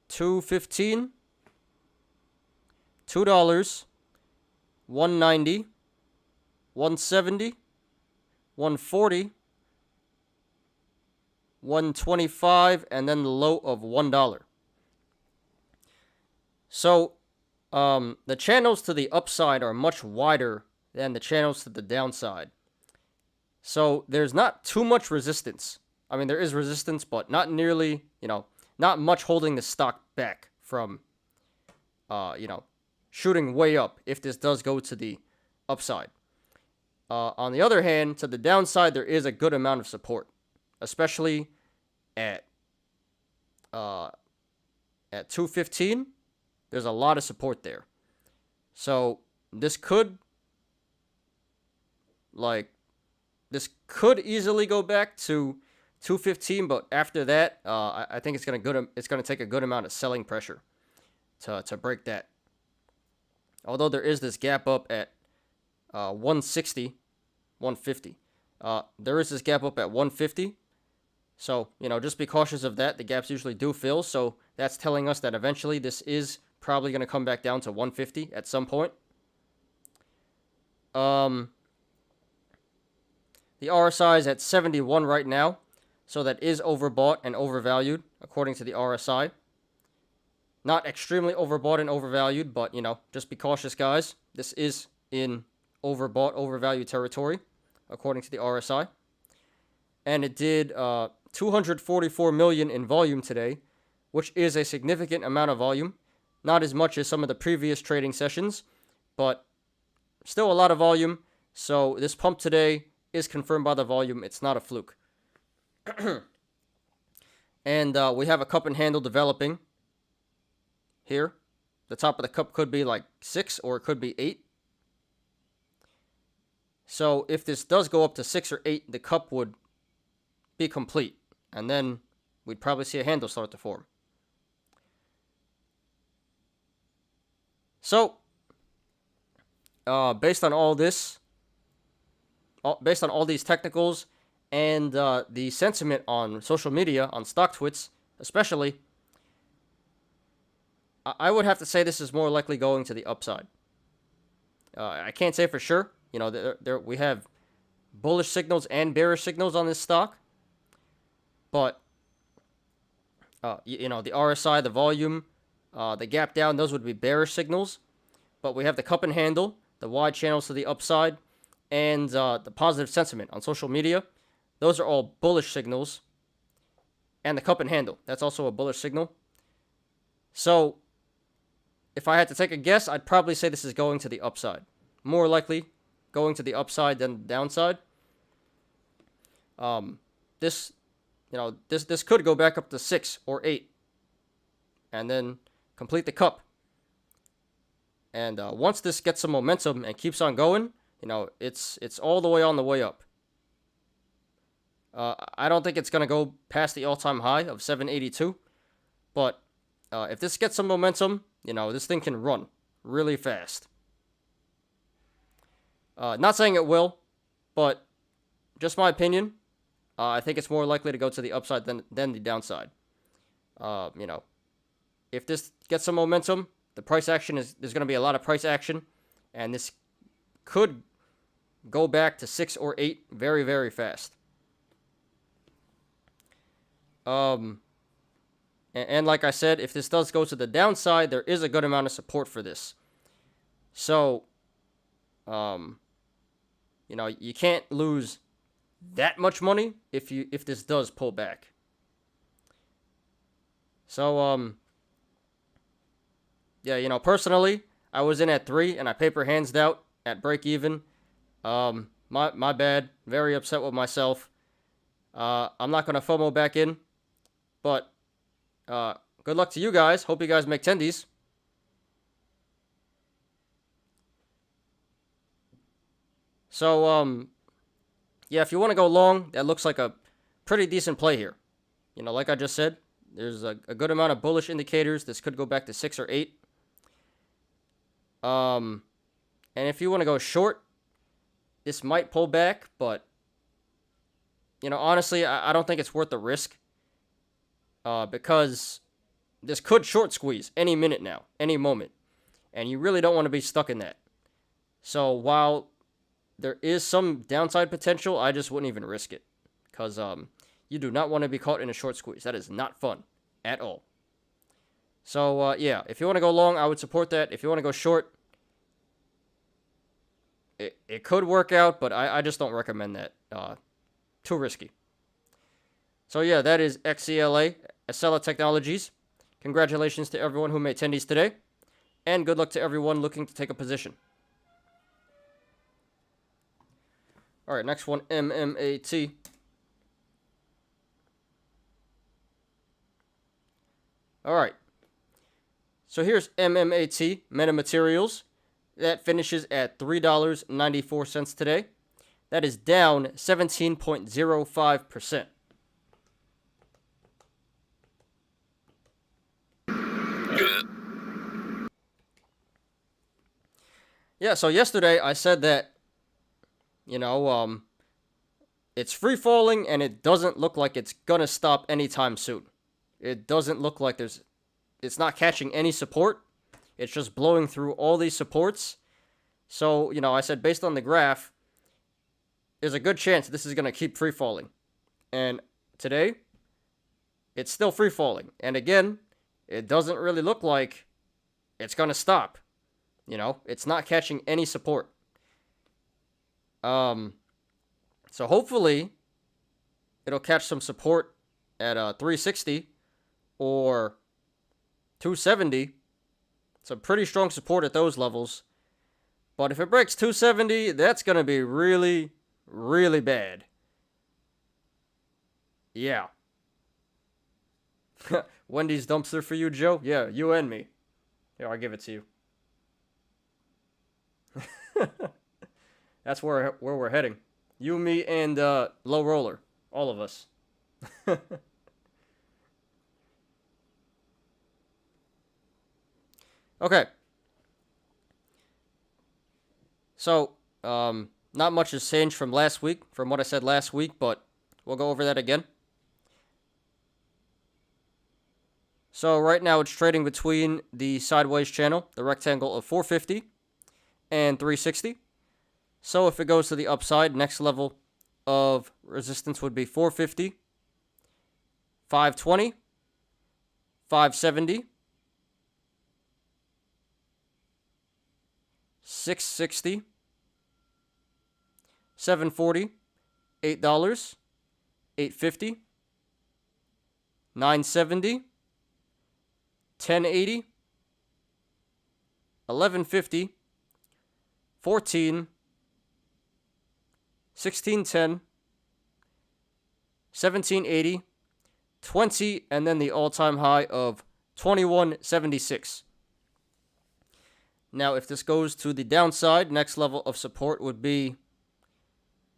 215, $2, 190, 170, 140, 125, and then the low of $1. So, the channels to the upside are much wider than the channels to the downside. So, there's not too much resistance. I mean, there is resistance, but not nearly, you know, not much holding the stock back from, you know, shooting way up if this does go to the upside. On the other hand, to the downside, there is a good amount of support, especially at 215. There's a lot of support there. So this could easily go back to 215, but after that, I think it's gonna take a good amount of selling pressure to break that. Although there is this gap up at 160, 150. There is this gap up at 150. So, you know, just be cautious of that. The gaps usually do fill, so that's telling us that eventually this is probably going to come back down to 150 at some point. The RSI is at 71 right now, so that is overbought and overvalued, according to the RSI. Not extremely overbought and overvalued, but, you know, just be cautious, guys. This is in overbought, overvalued territory, according to the RSI. And it did 244 million in volume today, which is a significant amount of volume. Not as much as some of the previous trading sessions, but still a lot of volume. So this pump today is confirmed by the volume. It's not a fluke. And we have a cup and handle developing here. The top of the cup could be like 6 or it could be 8. So if this does go up to 6 or 8, the cup would be complete. And then we'd probably see a handle start to form. So, based on all this, based on all these technicals And the sentiment on social media, on stock twits especially, I would have to say this is more likely going to the upside. I can't say for sure. You know, we have bullish signals and bearish signals on this stock. But, you know, the RSI, the volume, the gap down, those would be bearish signals. But we have the cup and handle, the wide channels to the upside, and the positive sentiment on social media. Those are all bullish signals. And the cup and handle, that's also a bullish signal. So, if I had to take a guess, I'd probably say this is going to the upside. More likely going to the upside than the downside. This could go back up to 6 or 8. And then complete the cup. And once this gets some momentum and keeps on going, you know, it's all the way on the way up. I don't think it's going to go past the all-time high of 782. But if this gets some momentum, you know, this thing can run really fast. Not saying it will, but just my opinion. I think it's more likely to go to the upside than the downside. You know, if this gets some momentum, the price action there's going to be a lot of price action, and this could go back to 6 or 8 very, very fast. And like I said, if this does go to the downside, there is a good amount of support for this. So, you know, you can't lose that much money if this does pull back. So, yeah, you know, personally, I was in at 3 and I paper hands out at break even. My bad. Very upset with myself. I'm not gonna FOMO back in, but good luck to you guys. Hope you guys make tendies. So, yeah, if you want to go long, that looks like a pretty decent play here. You know, like I just said, there's a good amount of bullish indicators. This could go back to 6 or 8. And if you want to go short, this might pull back, but, you know, honestly, I don't think it's worth the risk. Because this could short squeeze any minute now, any moment. And you really don't want to be stuck in that. So while there is some downside potential, I just wouldn't even risk it. Because you do not want to be caught in a short squeeze. That is not fun at all. So, yeah, if you want to go long, I would support that. If you want to go short, it could work out, but I just don't recommend that. Too risky. So, yeah, that is XELA, Exela Technologies. Congratulations to everyone who made tendies today. And good luck to everyone looking to take a position. Alright, next one, MMAT. Alright. So here's MMAT Metamaterials. That finishes at $3.94 today. That is down 17.05%.
Good.
Yeah, so yesterday I said that, you know, it's free falling and it doesn't look like it's gonna stop anytime soon. It doesn't look like it's not catching any support. It's just blowing through all these supports. So, you know, I said based on the graph, there's a good chance this is gonna keep free falling. And today, it's still free falling. And again, it doesn't really look like it's gonna stop. You know, it's not catching any support. So hopefully, it'll catch some support at 360 or 270. Some pretty strong support at those levels. But if it breaks 270, that's gonna be really, really bad. Yeah. Wendy's dumpster for you, Joe? Yeah, you and me. Here, I'll give it to you. That's where we're heading. You, me, and Low Roller. All of us. Okay. So, not much has changed from last week, from what I said last week, but We'll go over that again. So right now it's trading between the sideways channel, the rectangle of 450 and 360. So if it goes to the upside, next level of resistance would be 450, 520, 570, 660, 740, $8, 850, 970, 1080, 1150, 14, 1610, 1780, 20, and then the all-time high of 2176. Now, if this goes to the downside, next level of support would be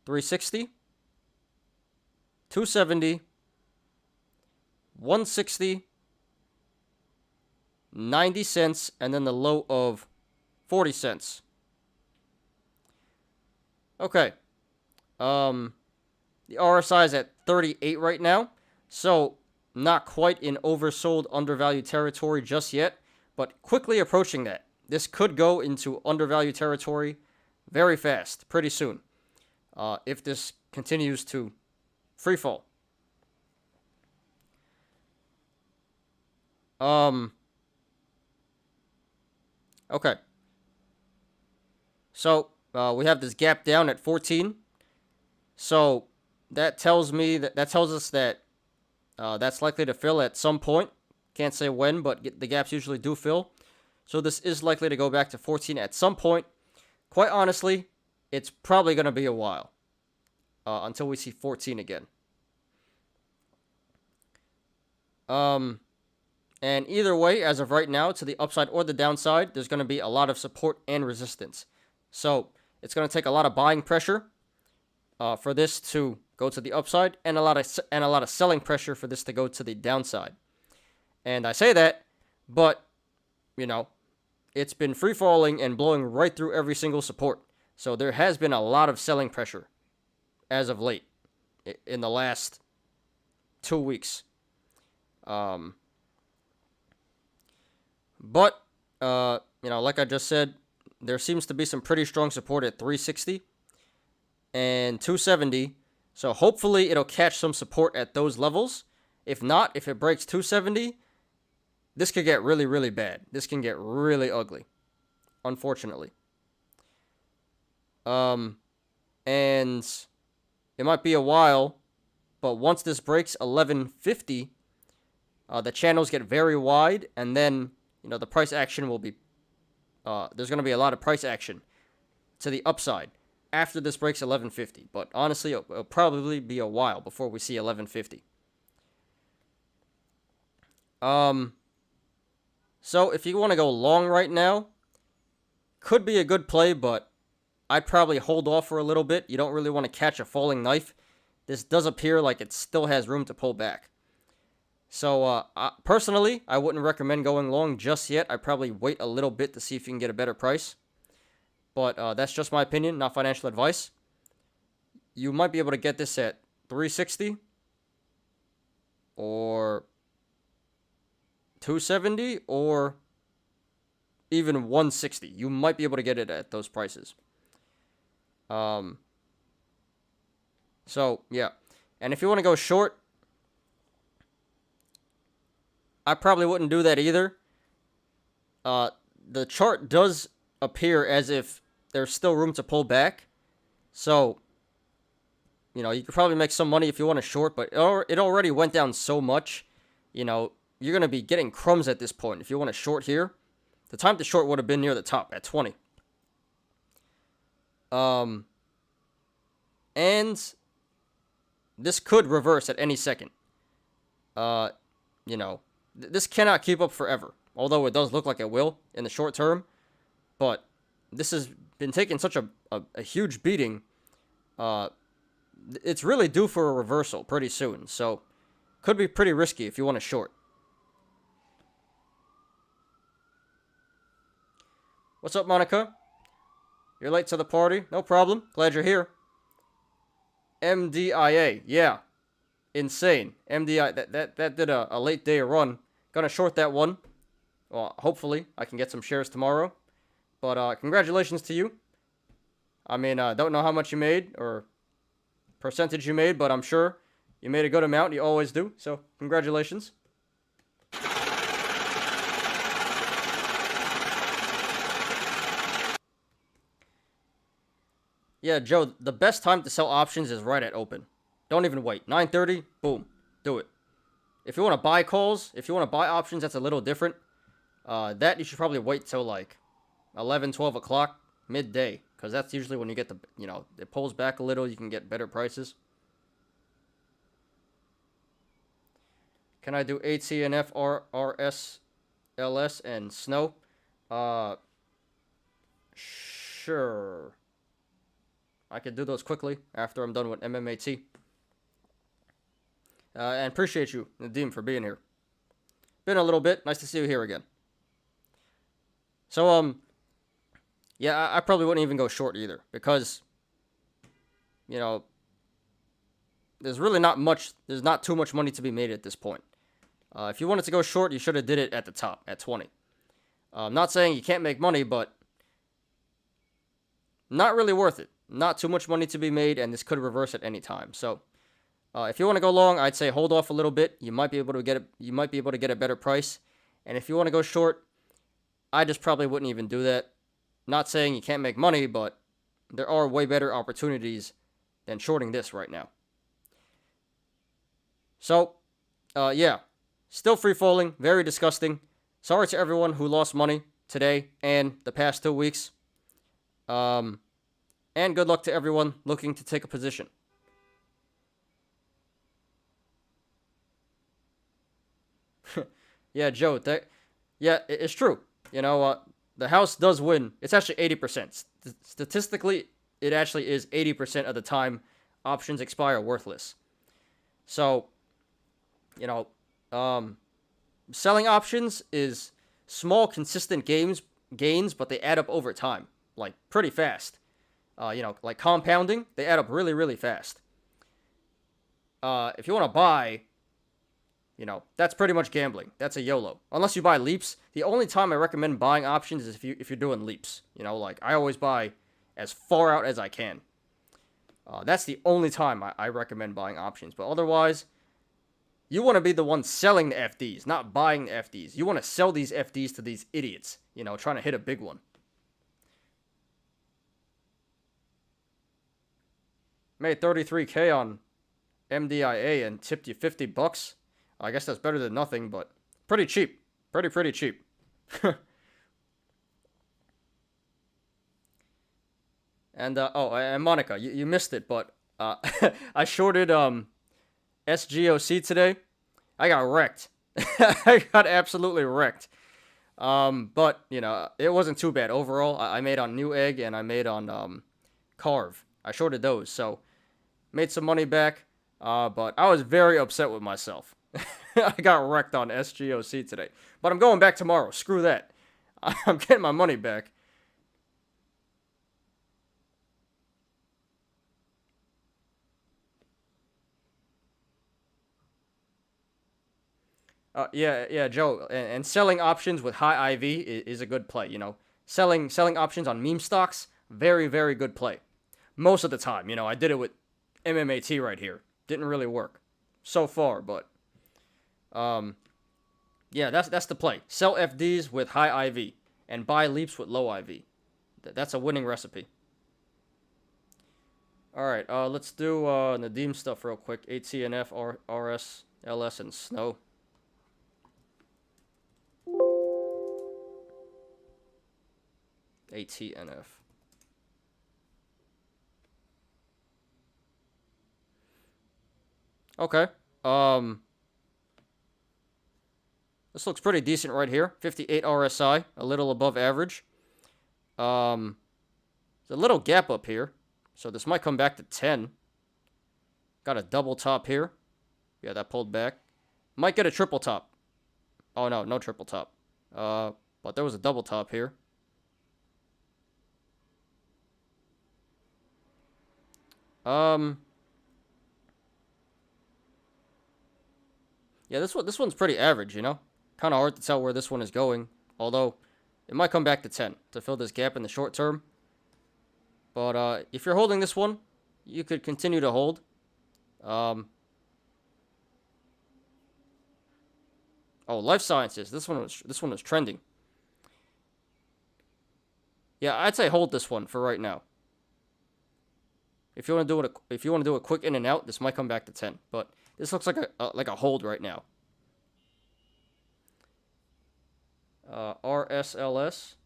360, 270, 160, 90 cents, and then the low of 40 cents. Okay. The RSI is at 38 right now, so not quite in oversold, undervalued territory just yet, but quickly approaching that. This could go into undervalued territory very fast, pretty soon, if this continues to freefall. Okay. So, we have this gap down at 14. So, that tells us that that's likely to fill at some point. Can't say when, but the gaps usually do fill. So this is likely to go back to 14 at some point. Quite honestly, it's probably going to be a while until we see 14 again. And either way, as of right now, to the upside or the downside, there's going to be a lot of support and resistance. So it's going to take a lot of buying pressure for this to go to the upside, and a lot of selling pressure for this to go to the downside. And I say that, but you know, it's been free falling and blowing right through every single support. So there has been a lot of selling pressure as of late in the last 2 weeks. But you know, like I just said, there seems to be some pretty strong support at 360 and 270. So hopefully it'll catch some support at those levels. If not, if it breaks 270, this could get really, really bad. This can get really ugly, unfortunately. And it might be a while, but once this breaks 1150, the channels get very wide, and then, you know, the price action will be, there's going to be a lot of price action to the upside after this breaks 1150. But honestly, it'll probably be a while before we see 1150. So if you want to go long right now, could be a good play, but I'd probably hold off for a little bit. You don't really want to catch a falling knife. This does appear like it still has room to pull back. So personally, I wouldn't recommend going long just yet. I'd probably wait a little bit to see if you can get a better price. But that's just my opinion, not financial advice. You might be able to get this at 360 or 270 or even 160. You might be able to get it at those prices. So yeah, and if you want to go short, I probably wouldn't do that either. The chart does appear as if there's still room to pull back, so you know, you could probably make some money if you want to short, but it already went down so much, you know, you're going to be getting crumbs at this point. If you want to short here, the time to short would have been near the top at 20. And this could reverse at any second. You know, this cannot keep up forever, although it does look like it will in the short term. But this has been taking such a huge beating. It's really due for a reversal pretty soon, so could be pretty risky if you want to short. What's up, Monica? You're late to the party? No problem. Glad you're here. MDIA. Yeah. insane. MDI, that did a late day run. Gonna short that one. Well, hopefully I can get some shares tomorrow. But congratulations to you. I mean, don't know how much you made or percentage you made, but I'm sure you made a good amount. You always do. So congratulations. Yeah, Joe, the best time to sell options is right at open. Don't even wait. 9:30, boom, do it. If you want to buy calls, if you want to buy options, that's a little different. That you should probably wait till like 11, 12 o'clock, midday, because that's usually when you get the, it pulls back a little, you can get better prices. Can I do ATNF, RS, LS, and Snow? Sure. I can do those quickly after I'm done with MMAT. And appreciate you, Nadim, for being here. Been a little bit. Nice to see you here again. So, yeah, I probably wouldn't even go short either because, there's really not much, there's not too much money to be made at this point. If you wanted to go short, you should have did it at the top, at 20. I'm not saying you can't make money, but not really worth it. Not too much money to be made, and this could reverse at any time. So, if you want to go long, I'd say hold off a little bit. You might be able to get it. You might be able to get a better price. And if you want to go short, I just probably wouldn't even do that. Not saying you can't make money, but there are way better opportunities than shorting this right now. So, yeah, still free falling, very disgusting. Sorry to everyone who lost money today and the past 2 weeks. And good luck to everyone looking to take a position. Yeah, Joe, it's true. The house does win. It's actually 80%. Statistically, it actually is 80% of the time options expire worthless. So, selling options is small, consistent gains, but they add up over time, like pretty fast. Like compounding, they add up really, really fast. If you want to buy, that's pretty much gambling. That's a YOLO. Unless you buy leaps. The only time I recommend buying options is if you're doing leaps. Like I always buy as far out as I can. That's the only time I recommend buying options. But otherwise, you want to be the one selling the FDs, not buying the FDs. You want to sell these FDs to these idiots, trying to hit a big one. Made 33K on MDIA and tipped you $50. I guess that's better than nothing, but pretty cheap. Pretty cheap. And, and Monica, you missed it, but I shorted SGOC today. I got wrecked. I got absolutely wrecked. But, it wasn't too bad. Overall, I made on Newegg and I made on Carve. I shorted those, so made some money back, but I was very upset with myself. I got wrecked on SGOC today, but I'm going back tomorrow. Screw that. I'm getting my money back. Yeah, Joe, and selling options with high IV is a good play, Selling options on meme stocks, very, very good play. Most of the time, I did it with MMAT right here. Didn't really work so far, but yeah, that's the play. Sell FDs with high IV and buy leaps with low IV. That's a winning recipe. All right, let's do Nadim stuff real quick. ATNF, RS, LS, and Snow. ATNF. Okay. This looks pretty decent right here. 58 RSI, a little above average. There's a little gap up here, so this might come back to 10. Got a double top here. Yeah, that pulled back. Might get a triple top. Oh, no triple top. But there was a double top here. Yeah, this one's pretty average, you know? Kind of hard to tell where this one is going, although it might come back to 10 to fill this gap in the short term. But if you're holding this one, you could continue to hold. Oh, life sciences. This one was trending. Yeah, I'd say hold this one for right now. If you want to do a quick in and out, this might come back to 10, but this looks like a hold right now. RSLS.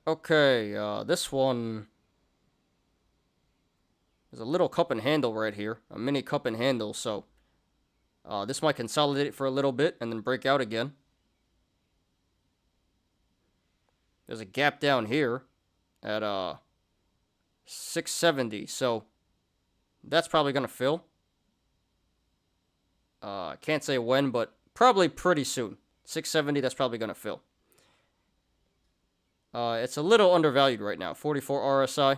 Okay, this one is a little cup and handle right here, a mini cup and handle, so this might consolidate it for a little bit and then break out again. There's a gap down here at 670, so that's probably going to fill. Can't say when, but probably pretty soon. 670, that's probably going to fill. It's a little undervalued right now, 44 RSI.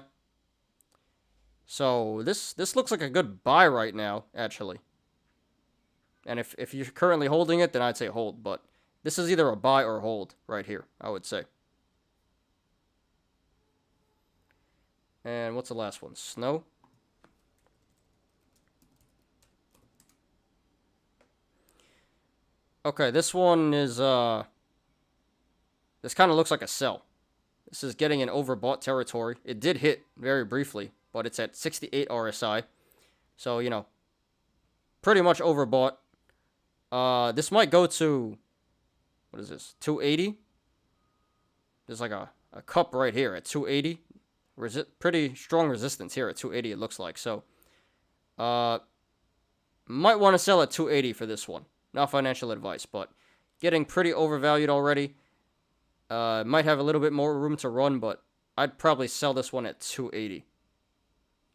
So this looks like a good buy right now, actually. And if you're currently holding it, then I'd say hold. But this is either a buy or hold right here, I would say. And what's the last one? Snow. Okay, this one is, this kind of looks like a sell. This is getting in overbought territory. It did hit very briefly, but it's at 68 RSI. So, you know, pretty much overbought. This might go to, what is this, 280? There's like a cup right here at 280. Pretty strong resistance here at 280, it looks like. So, might want to sell at 280 for this one. Not financial advice, but getting pretty overvalued already. Might have a little bit more room to run, but I'd probably sell this one at 280.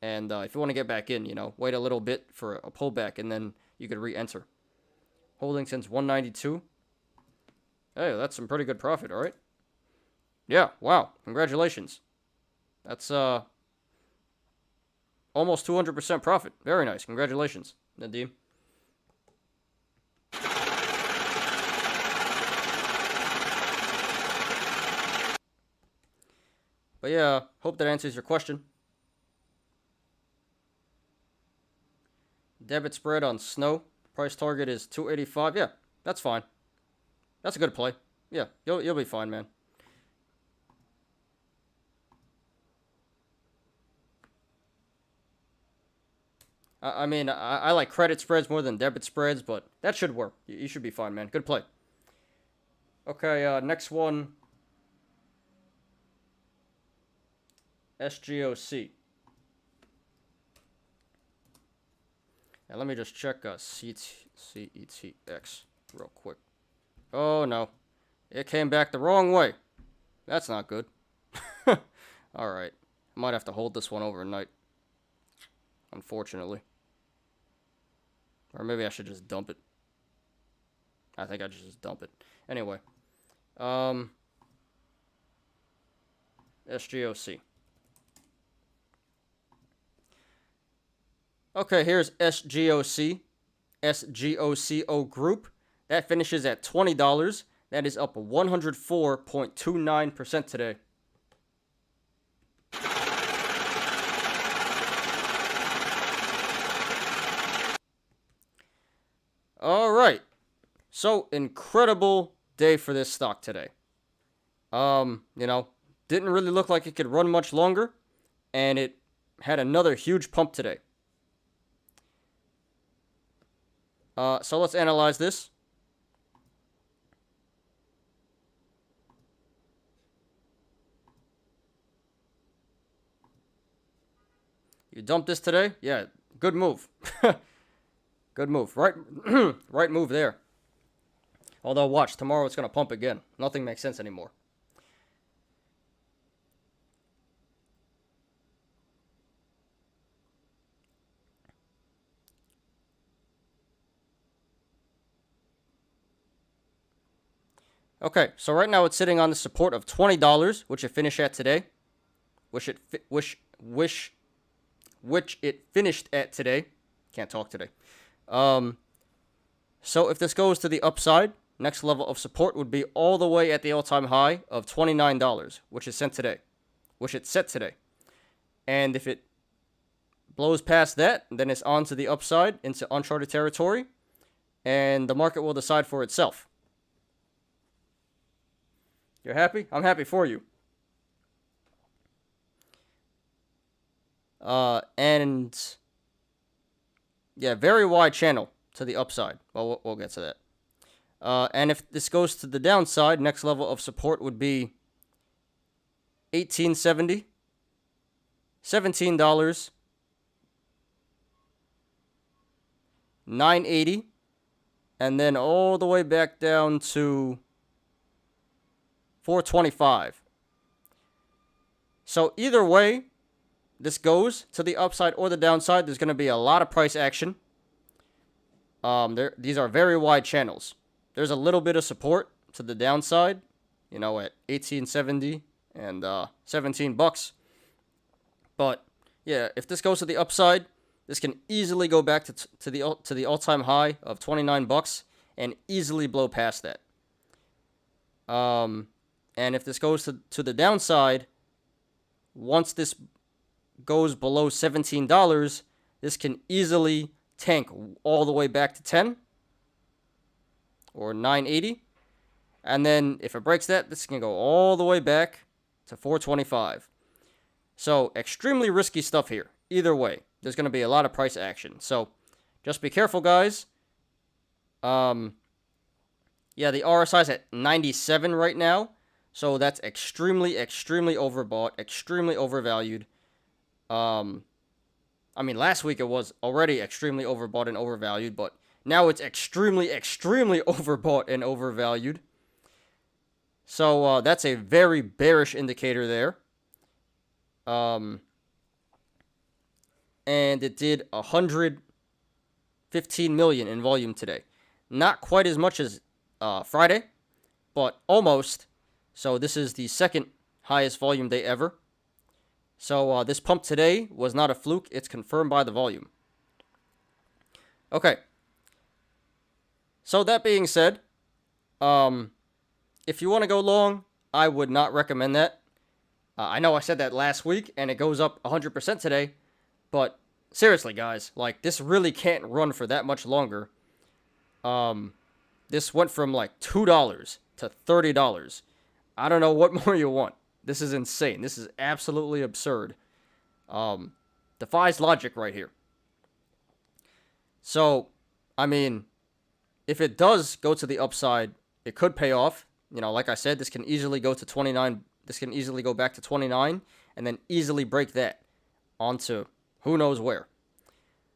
And if you want to get back in, you know, wait a little bit for a pullback, and then you could re-enter. Holding since 192. Hey, that's some pretty good profit, all right? Yeah, wow, congratulations. That's almost 200% profit. Very nice, congratulations, Nadeem. But yeah, hope that answers your question. Debit spread on Snow. Price target is 285. Yeah, that's fine. That's a good play. Yeah, you'll be fine, man. I mean, I like credit spreads more than debit spreads, but that should work. You should be fine, man. Good play. Okay, next one. SGOC. And let me just check CETX real quick. Oh, no. It came back the wrong way. That's not good. Alright. I might have to hold this one overnight. Unfortunately. Or maybe I should just dump it. I think I should just dump it. Anyway. SGOC. Okay, here's SGOC. SGOCO Group. That finishes at $20. That is up 104.29% today. All right. So, incredible day for this stock today. You know, didn't really look like it could run much longer, and it had another huge pump today. So let's analyze this. You dumped this today? Yeah, good move. Good move. Right, right move there. Although, watch, tomorrow it's going to pump again. Nothing makes sense anymore. Okay, so right now it's sitting on the support of $20, which it finished at today. Which it finished at today. Can't talk today. So if this goes to the upside, next level of support would be all the way at the all-time high of $29, which it set today. And if it blows past that, then it's on to the upside into uncharted territory, and the market will decide for itself. You're happy? I'm happy for you. And yeah, very wide channel to the upside. Well, we'll get to that. And if this goes to the downside, next level of support would be $18.70, $17, $9.80, and then all the way back down to $4.25. So either way this goes, to the upside or the downside, there's going to be a lot of price action. These are very wide channels. There's a little bit of support to the downside, at $18.70 and $17. But yeah, if this goes to the upside, this can easily go back to the all-time high of $29 and easily blow past that. And if this goes to the downside, once this goes below $17, this can easily tank all the way back to 10 or 980. And then if it breaks that, this can go all the way back to 425. So extremely risky stuff here. Either way, there's going to be a lot of price action. So just be careful, guys. Yeah, the RSI is at 97 right now. So that's extremely, extremely overbought, extremely overvalued. I mean, last week it was already extremely overbought and overvalued, but now it's extremely, extremely overbought and overvalued. So that's a very bearish indicator there. And it did 115 million in volume today. Not quite as much as Friday, but almost. So this is the second highest volume day ever. So this pump today was not a fluke. It's confirmed by the volume. Okay. So that being said, if you want to go long, I would not recommend that. I know I said that last week, and it goes up 100% today. But seriously, guys, like, this really can't run for that much longer. This went from like $2 to $30. I don't know what more you want. This is insane. This is absolutely absurd. Defies logic right here. So, I mean, if it does go to the upside, it could pay off. Like I said, this can easily go to 29. This can easily go back to 29 and then easily break that onto who knows where.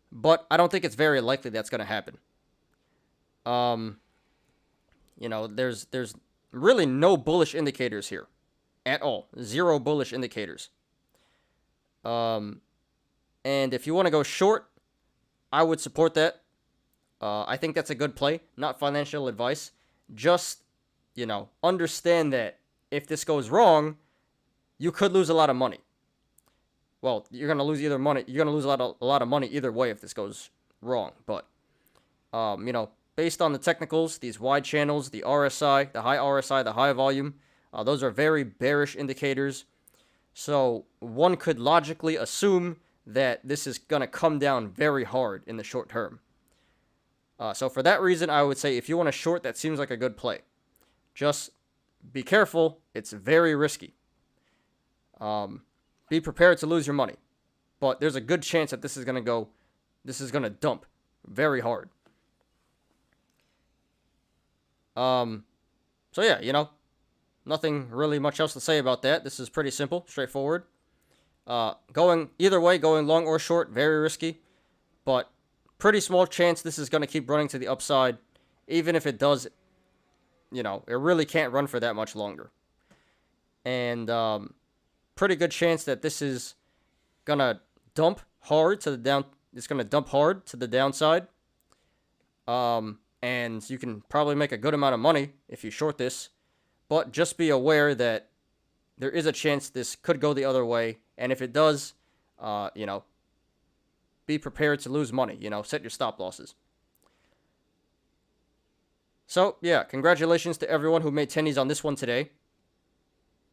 But I don't think it's very likely that's going to happen. There's really no bullish indicators here at all. Zero bullish indicators. And if you want to go short, I would support that. I think that's a good play. Not financial advice. Just, understand that if this goes wrong, you could lose a lot of money. Well, you're going to lose either money. You're going to lose a lot of money either way if this goes wrong. But, based on the technicals, these wide channels, the RSI, the high volume, those are very bearish indicators. So one could logically assume that this is going to come down very hard in the short term. So for that reason, I would say if you want to short, that seems like a good play. Just be careful. It's very risky. Be prepared to lose your money. But there's a good chance that this is going to dump very hard. So yeah, nothing really much else to say about that. This is pretty simple, straightforward. Going either way, going long or short, very risky, but pretty small chance this is going to keep running to the upside. Even if it does, it really can't run for that much longer. And pretty good chance that this is going to dump hard to the down. It's going to dump hard to the downside. And you can probably make a good amount of money if you short this. But just be aware that there is a chance this could go the other way. And if it does, be prepared to lose money. Set your stop losses. So, yeah, congratulations to everyone who made tennies on this one today.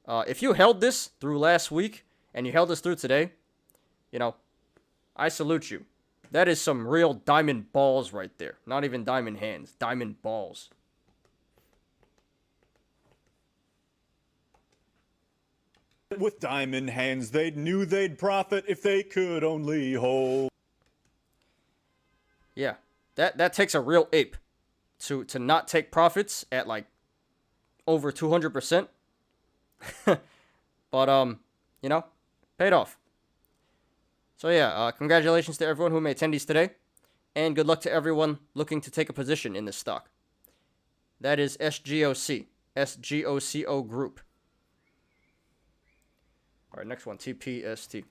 If you held this through last week and you held this through today, I salute you. That is some real diamond balls right there. Not even diamond hands, diamond balls.
With diamond hands, they knew they'd profit if they could only hold.
Yeah, that takes a real ape to not take profits at like over 200%. But paid off. So yeah, congratulations to everyone who made attendees today, and good luck to everyone looking to take a position in this stock. That is SGOC, SGOCO Group. All right, next one, TPST.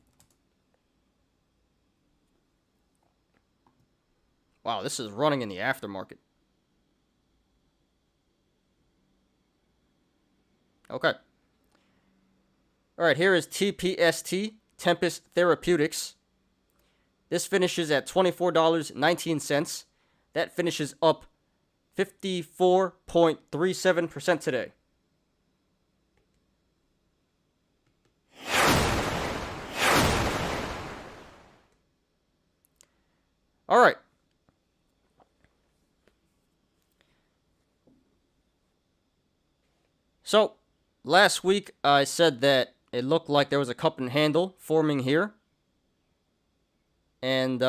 Wow, this is running in the aftermarket. Okay. All right, here is TPST, Tempest Therapeutics. This finishes at $24.19. That finishes up 54.37% today. All right. So, last week I said that it looked like there was a cup and handle forming here. And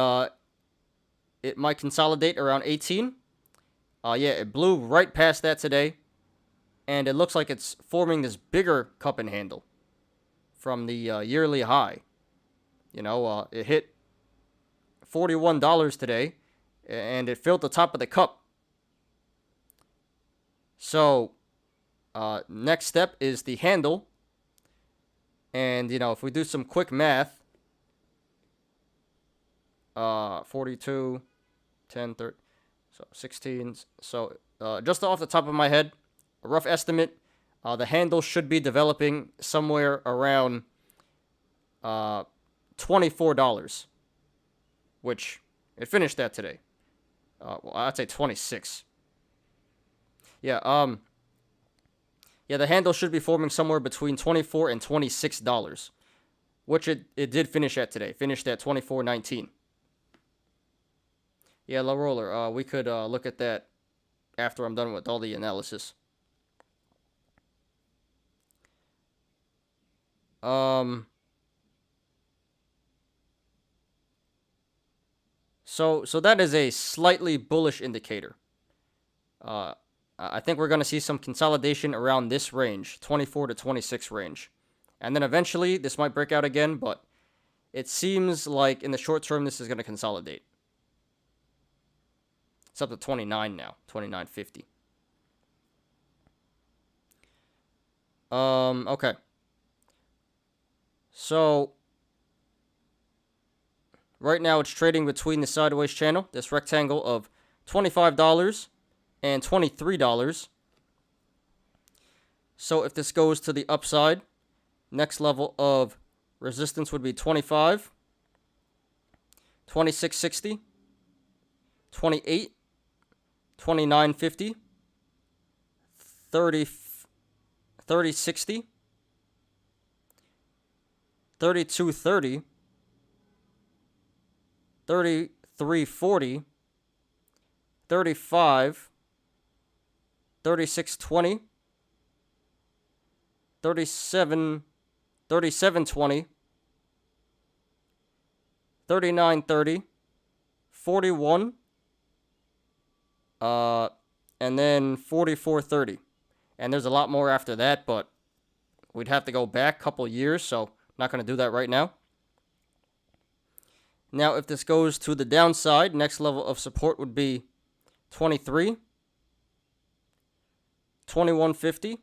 it might consolidate around 18. Yeah, it blew right past that today. And it looks like it's forming this bigger cup and handle from the yearly high. It hit $41 today. And it filled the top of the cup. So, next step is the handle. And, if we do some quick math, 42, 10, 30, so 16. So, just off the top of my head, a rough estimate, the handle should be developing somewhere around $24, which it finished that today. Well, I'd say 26. Yeah, the handle should be forming somewhere between $24 and $26, which it did finish at today. Finished at $24.19. Yeah, low roller. We could look at that after I'm done with all the analysis. So that is a slightly bullish indicator. I think we're going to see some consolidation around this range, 24 to 26 range. And then eventually, this might break out again, but it seems like in the short term, this is going to consolidate. It's up to 29 now, 29.50. Okay. So, right now it's trading between the sideways channel, this rectangle of $25 and $23. So if this goes to the upside, next level of resistance would be 25, 26.60, 28, 29.50, 30.60, 32.30, 33.40, 35, 36.20, 37.20, 39.30, 41, and then 44.30. And there's a lot more after that, but we'd have to go back a couple years, so not going to do that right now. Now, if this goes to the downside, next level of support would be 23, 21.50,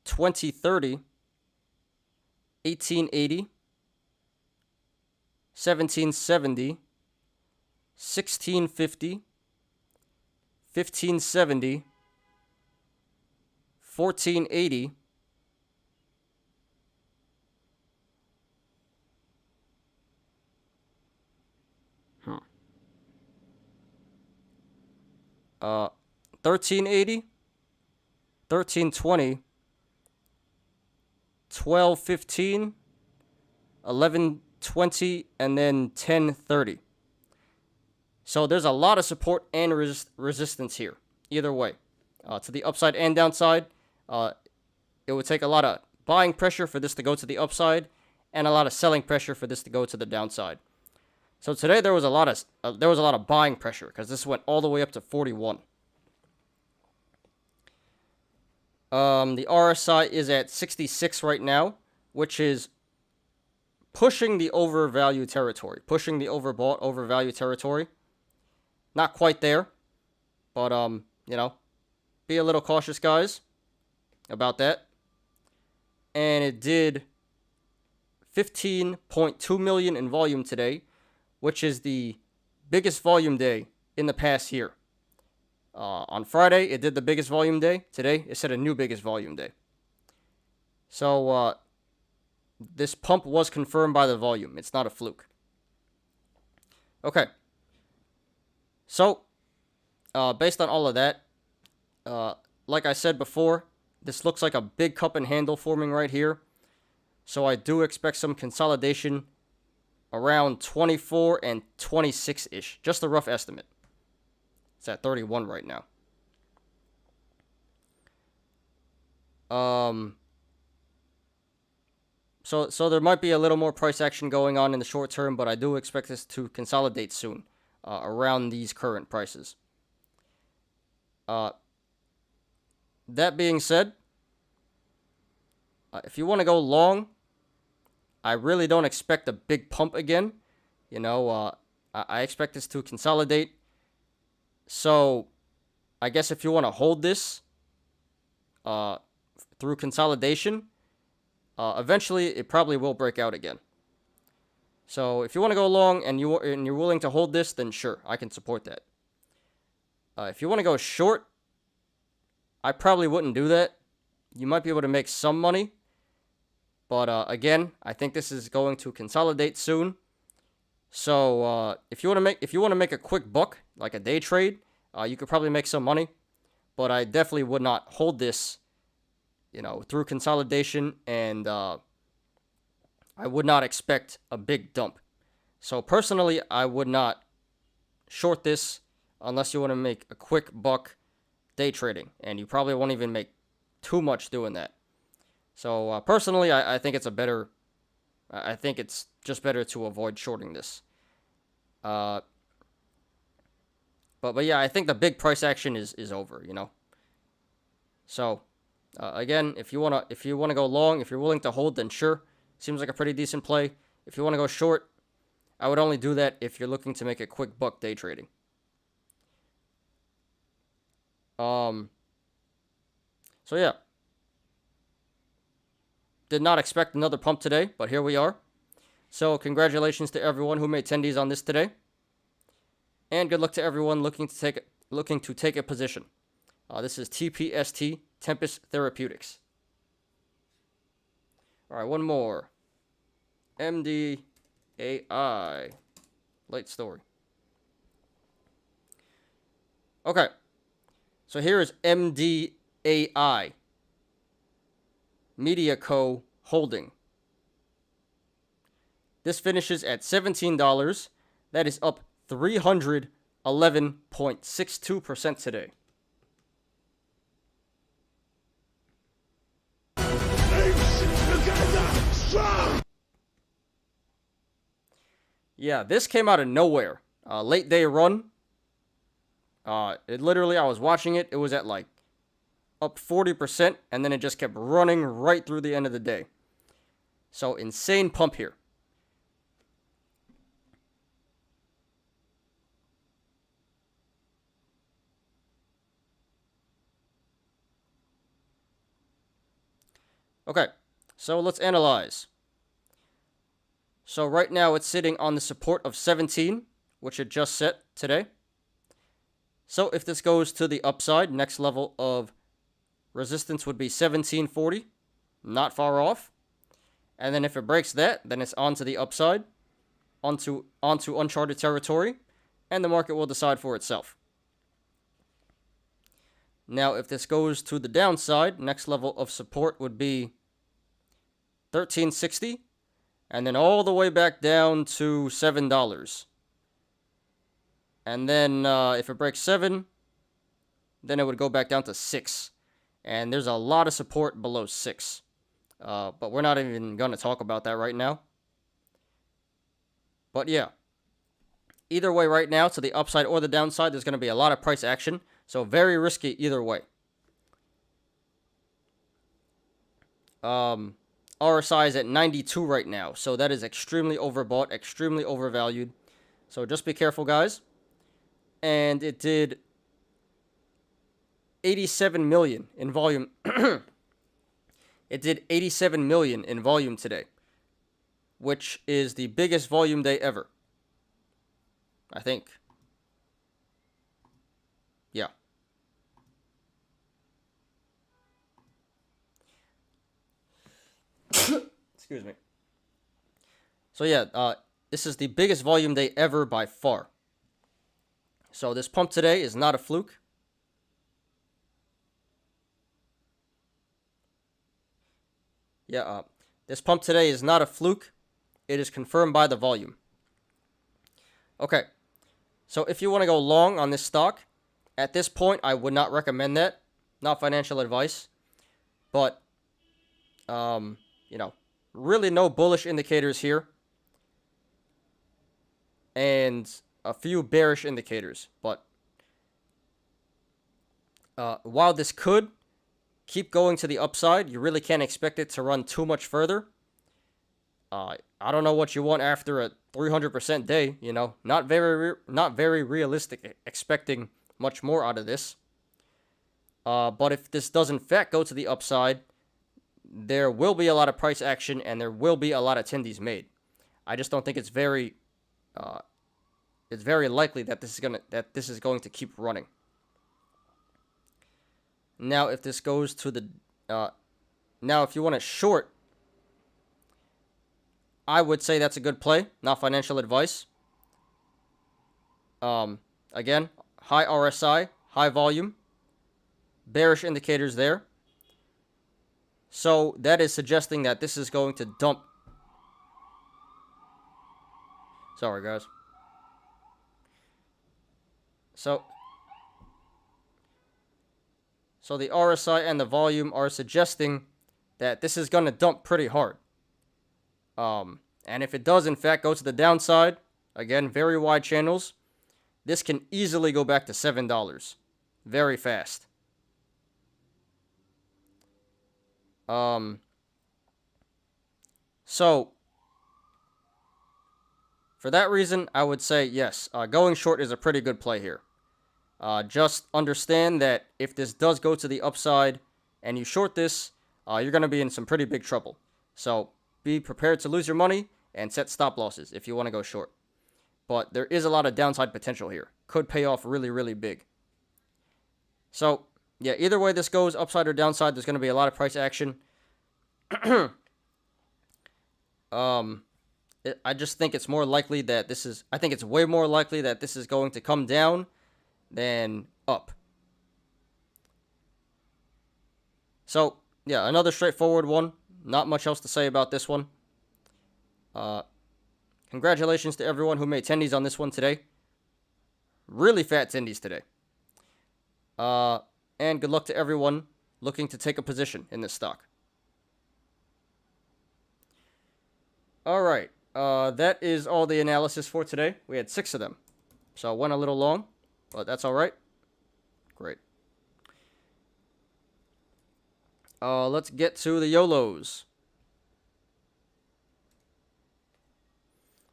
20.30, 18.80, 17.70, 16.50, 15.70, 1480. Hmm. 1380, 1320, 1215, 1120, and then 1030. So there's a lot of support and resistance here, either way. To the upside and downside, it would take a lot of buying pressure for this to go to the upside, and a lot of selling pressure for this to go to the downside. So today there was a lot of buying pressure because this went all the way up to 41. The RSI is at 66 right now, which is pushing the overvalue territory, pushing the overbought, overvalue territory. Not quite there, but you know, be a little cautious, guys, about that. And it did 15.2 million in volume today, which is the biggest volume day in the past year. On Friday, it did the biggest volume day. Today, it set a new biggest volume day. So, this pump was confirmed by the volume. It's not a fluke. Okay. So, based on all of that, like I said before, this looks like a big cup and handle forming right here. So I do expect some consolidation around 24 and 26-ish. Just a rough estimate. It's at 31 right now. So there might be a little more price action going on in the short term, but I do expect this to consolidate soon around these current prices. That being said, if you want to go long, I really don't expect a big pump again. You know, I expect this to consolidate. So, I guess if you want to hold this through consolidation, eventually it probably will break out again. So, if you want to go long and you're willing to hold this, then sure, I can support that. If you want to go short, I probably wouldn't do that. You might be able to make some money. But again, I think this is going to consolidate soon. So if you want to make a quick buck, like a day trade, you could probably make some money. But I definitely would not hold this, you know, through consolidation, and I would not expect a big dump. So personally, I would not short this unless you want to make a quick buck day trading, and you probably won't even make too much doing that. So personally, I think it's I think it's just better to avoid shorting this. But yeah, I think the big price action is over, you know. So again, if you wanna go long, if you're willing to hold, then sure, seems like a pretty decent play. If you want to go short, I would only do that if you're looking to make a quick buck day trading. So yeah. Did not expect another pump today, but here we are. So congratulations to everyone who made tendies on this today. And good luck to everyone looking to take a position. This is TPST, Tempest Therapeutics. All right, one more. MDIA. Late story. Okay. So here is MDIA. Mediaco holding. This finishes at $17. That is up 311.62% today. Yeah, this came out of nowhere. Late day run. It literally, I was watching it. It was at like up 40%, and then it just kept running right through the end of the day. So, insane pump here. Okay, so let's analyze. So right now it's sitting on the support of 17, which it just set today. So if this goes to the upside, next level of Resistance would be 1740, not far off. And then if it breaks that, then it's onto the upside, onto uncharted territory, and the market will decide for itself. Now, if this goes to the downside, next level of support would be 1360, and then all the way back down to $7. And then if it breaks 7, then it would go back down to 6. And there's a lot of support below 6. But we're not even going to talk about that right now. But yeah, either way right now, to the upside or the downside, there's going to be a lot of price action. So very risky either way. RSI is at 92 right now. So that is extremely overbought, extremely overvalued. So just be careful, guys. And it did 87 million in volume. It did 87 million in volume today, which is the biggest volume day ever, I think. Yeah. Excuse me. So yeah, this is the biggest volume day ever by far. So this pump today is not a fluke. Yeah, this pump today is not a fluke. It is confirmed by the volume. Okay, so if you want to go long on this stock, at this point, I would not recommend that. Not financial advice. But, you know, really no bullish indicators here. And a few bearish indicators. But while this could keep going to the upside, you really can't expect it to run too much further. I don't know what you want after a 300% day, you know. Not very realistic expecting much more out of this. But if this does in fact go to the upside, there will be a lot of price action and there will be a lot of tendies made. I just don't think it's very likely that this is going to keep running. Now, if this goes to the now if you want to short, I would say that's a good play, not financial advice. Again, high RSI, high volume, bearish indicators there. So that is suggesting that this is going to dump. Sorry, guys. So the RSI and the volume are suggesting that this is going to dump pretty hard. And if it does, in fact, go to the downside, again, very wide channels, this can easily go back to $7 very fast. So, for that reason, I would say yes, going short is a pretty good play here. Just understand that if this does go to the upside and you short this, you're going to be in some pretty big trouble. So be prepared to lose your money and set stop losses if you want to go short. But there is a lot of downside potential here. Could pay off really, really big. So, yeah, either way this goes, upside or downside, there's going to be a lot of price action. I just think it's more likely that I think it's way more likely that this is going to come down than up. So, yeah, another straightforward one. Not much else to say about this one. Congratulations to everyone who made tendies on this one today. Really fat tendies today. And good luck to everyone looking to take a position in this stock. All right. That is all the analysis for today. We had 6 of them. So went a little long, but that's all right. Great. Let's get to the Yolos.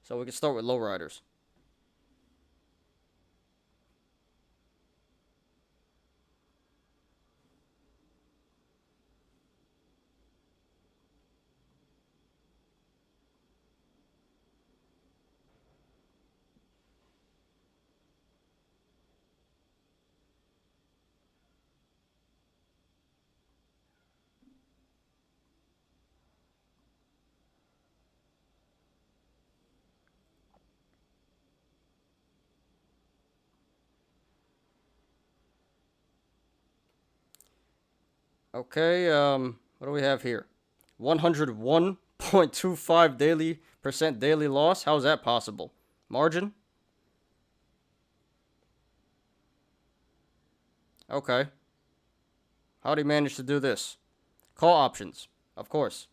So we can start with lowriders. Okay, what do we have here? 101.25 daily loss. How is that possible? Margin? Okay. How do you manage to do this? Call options, of course.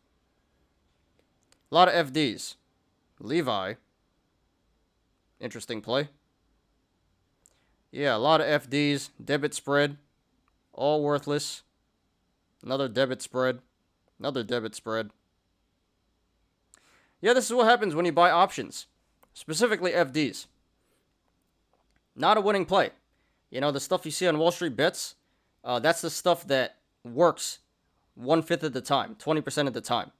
A lot of FDs. Levi. Interesting play. Yeah, a lot of FDs. Debit spread. All worthless. Another debit spread. Another debit spread. Yeah, this is what happens when you buy options. Specifically FDs. Not a winning play. You know, the stuff you see on Wall Street Bets, that's the stuff that works 1/5 of the time, 20% of the time.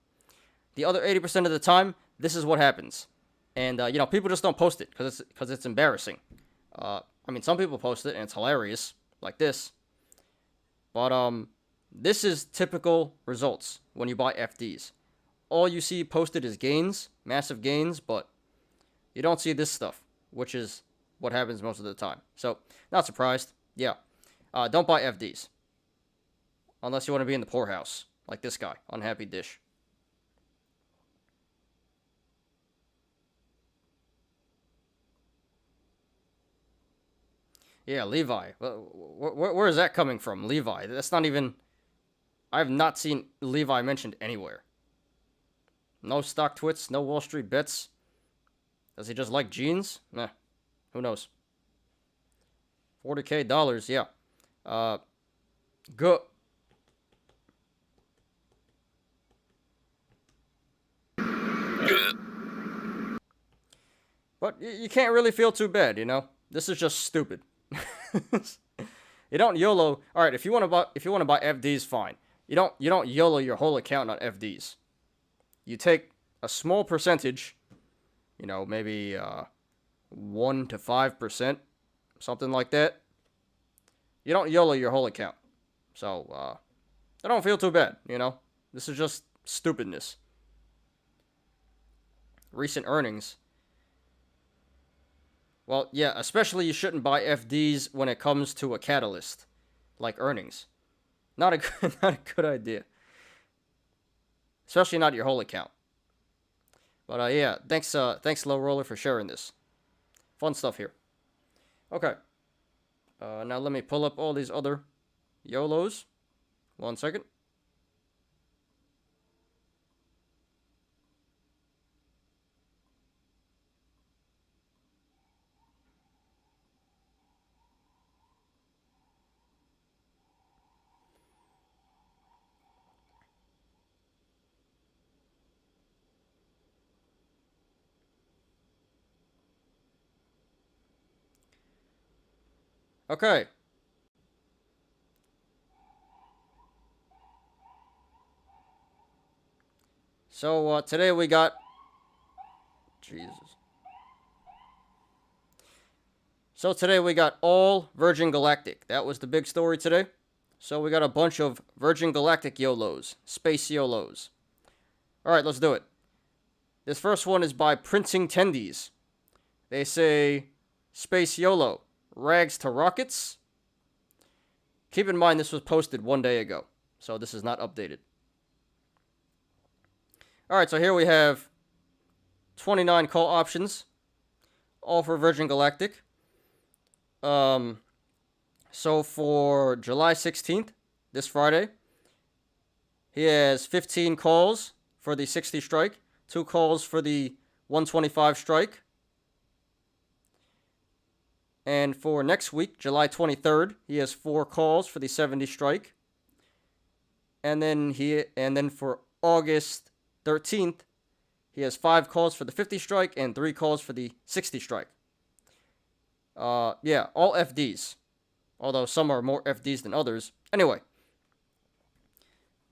The other 80% of the time, this is what happens. And, you know, people just don't post it because it's embarrassing. I mean, some people post it and it's hilarious, like this. But this is typical results when you buy FDs. All you see posted is gains, massive gains, but you don't see this stuff, which is what happens most of the time. So, not surprised. Yeah. Don't buy FDs. Unless you want to be in the poorhouse, like this guy, Unhappy Dish. Yeah, Levi. Where is that coming from? Levi. That's not even... I have not seen Levi mentioned anywhere. No stock twits, no Wall Street Bets. Does he just like jeans? Nah. Who knows? $40K, yeah. Good.
Good.
But you can't really feel too bad, you know? This is just stupid. You don't YOLO. All right, if you want to buy FDs, fine. You don't YOLO your whole account on FDs. You take a small percentage, you know, maybe 1 to 5%, something like that. You don't YOLO your whole account. So, I don't feel too bad, you know? This is just stupidness. Recent earnings. Well, yeah, especially you shouldn't buy FDs when it comes to a catalyst, like earnings. Not a good idea. Especially not your whole account. But yeah, thanks Low Roller for sharing this. Fun stuff here. Okay. Now let me pull up all these other YOLOs. 1 second. Okay. So today we got... Jesus. So today we got all Virgin Galactic. That was the big story today. So we got a bunch of Virgin Galactic YOLOs. Space YOLOs. Alright, let's do it. This first one is by Printing Tendies. They say, Space YOLO. Rags to rockets. Keep in mind this was posted 1 day ago, so this is not updated. Alright, so here we have 29 call options, all for Virgin Galactic. So for July 16th, this Friday, he has 15 calls for the 60 strike, 2 calls for the 125 strike. And for next week, July 23rd, he has 4 calls for the 70 strike. And then for August 13th, he has 5 calls for the 50 strike and 3 calls for the 60 strike. Yeah, all FDs. Although some are more FDs than others. Anyway.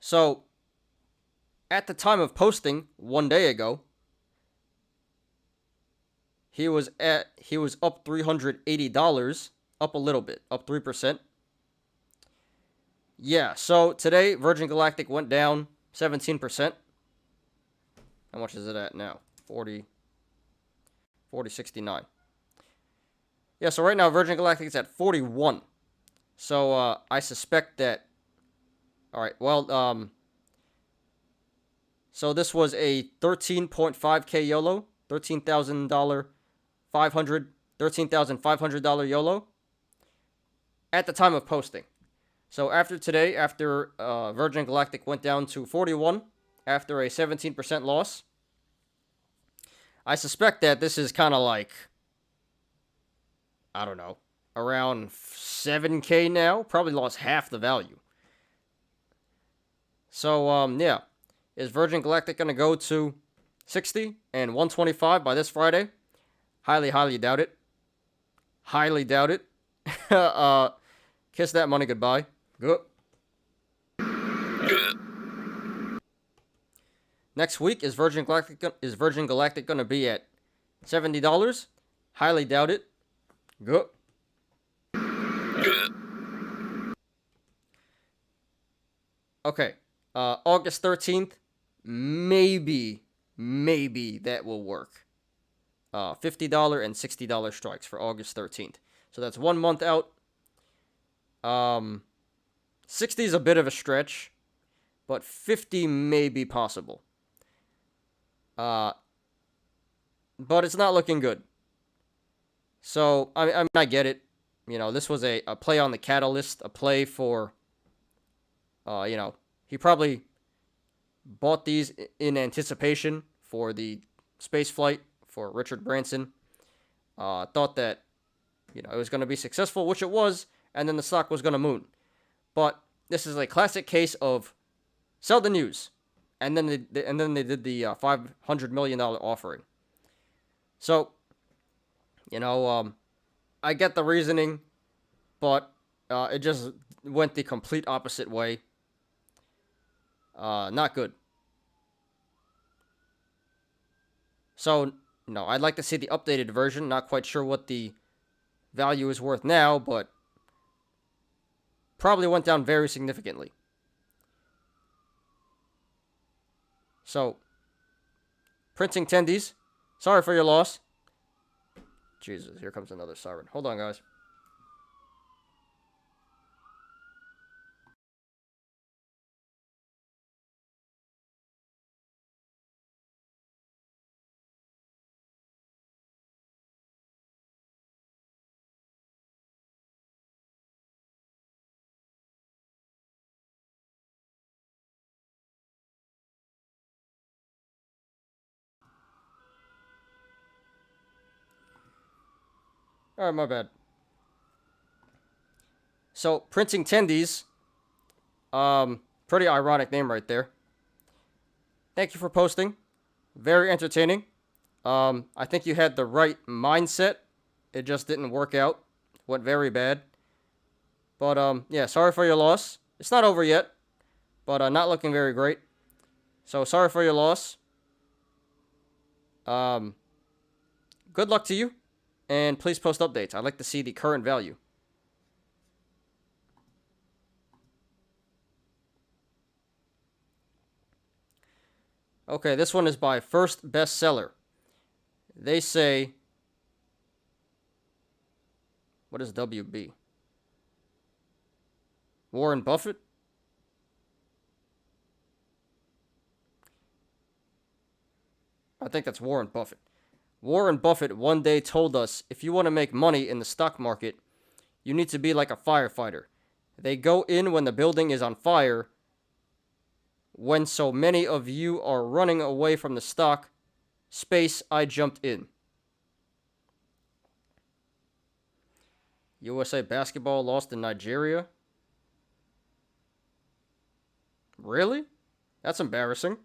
So, at the time of posting 1 day ago, he was up $380, up a little bit, up 3%. Yeah, so today Virgin Galactic went down 17%. How much is it at now? 40.69. Yeah, so right now Virgin Galactic is at 41. So I suspect that All right. Well, so this was a 13.5K YOLO, $13,500 YOLO at the time of posting. So after today, after Virgin Galactic went down to 41 after a 17% loss, I suspect that this is kind of like, I don't know, around 7K now. Probably lost half the value. So, yeah. Is Virgin Galactic going to go to 60 and 125 by this Friday? Highly, highly doubt it. Highly doubt it. Kiss that money goodbye. Good.
Good.
Next week, is Virgin Galactic going to be at $70? Highly doubt it. Good.
Good.
Okay. August 13th, maybe that will work. $50 and $60 strikes for August 13th. So that's 1 month out. 60 is a bit of a stretch, but 50 may be possible. But it's not looking good. So, I mean, I get it. You know, this was a play on the catalyst, a play for, you know, he probably bought these in anticipation for the space flight for Richard Branson. Thought that, you know, it was going to be successful, which it was, and then the stock was going to moon. But this is a classic case of sell the news, and then they did the $500 million offering. So, you know, I get the reasoning, but it just went the complete opposite way. Not good. So, no, I'd like to see the updated version. Not quite sure what the value is worth now, but probably went down very significantly. So, printing tendies, sorry for your loss. Jesus, here comes another siren. Hold on, guys. Alright, my bad. So, printing tendies, pretty ironic name right there. Thank you for posting. Very entertaining. I think you had the right mindset. It just didn't work out. Went very bad. But, yeah, sorry for your loss. It's not over yet, but not looking very great. So, sorry for your loss. Good luck to you. And please post updates. I'd like to see the current value. Okay, this one is by First Bestseller. They say, what is WB? Warren Buffett? I think that's Warren Buffett. Warren Buffett one day told us, if you want to make money in the stock market, you need to be like a firefighter. They go in when the building is on fire. When so many of you are running away from the stock space, I jumped in. USA basketball lost in Nigeria? Really? That's embarrassing.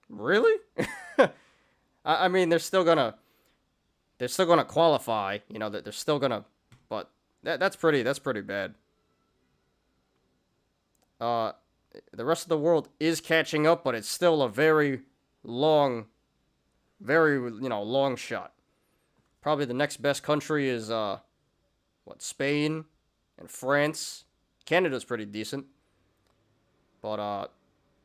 Really? I mean, they're still gonna qualify. You know that they're still gonna, but that's pretty bad. The rest of the world is catching up, but it's still a very long shot. Probably the next best country is Spain and France. Canada's pretty decent, but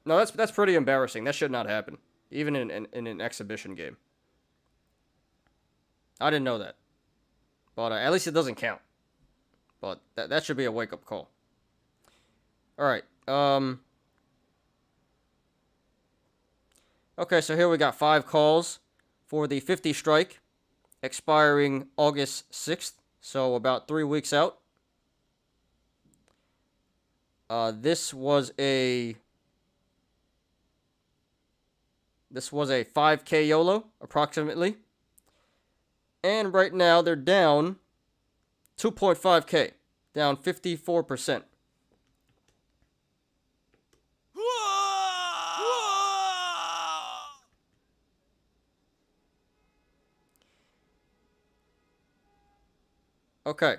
no, that's pretty embarrassing. That should not happen, even in an exhibition game. I didn't know that, but at least it doesn't count. But that should be a wake-up call. Alright, okay, so here we got 5 calls for the 50 strike, expiring August 6th, so about 3 weeks out. This was a 5K YOLO, approximately. And right now, they're down 2.5K, down 54%. Okay,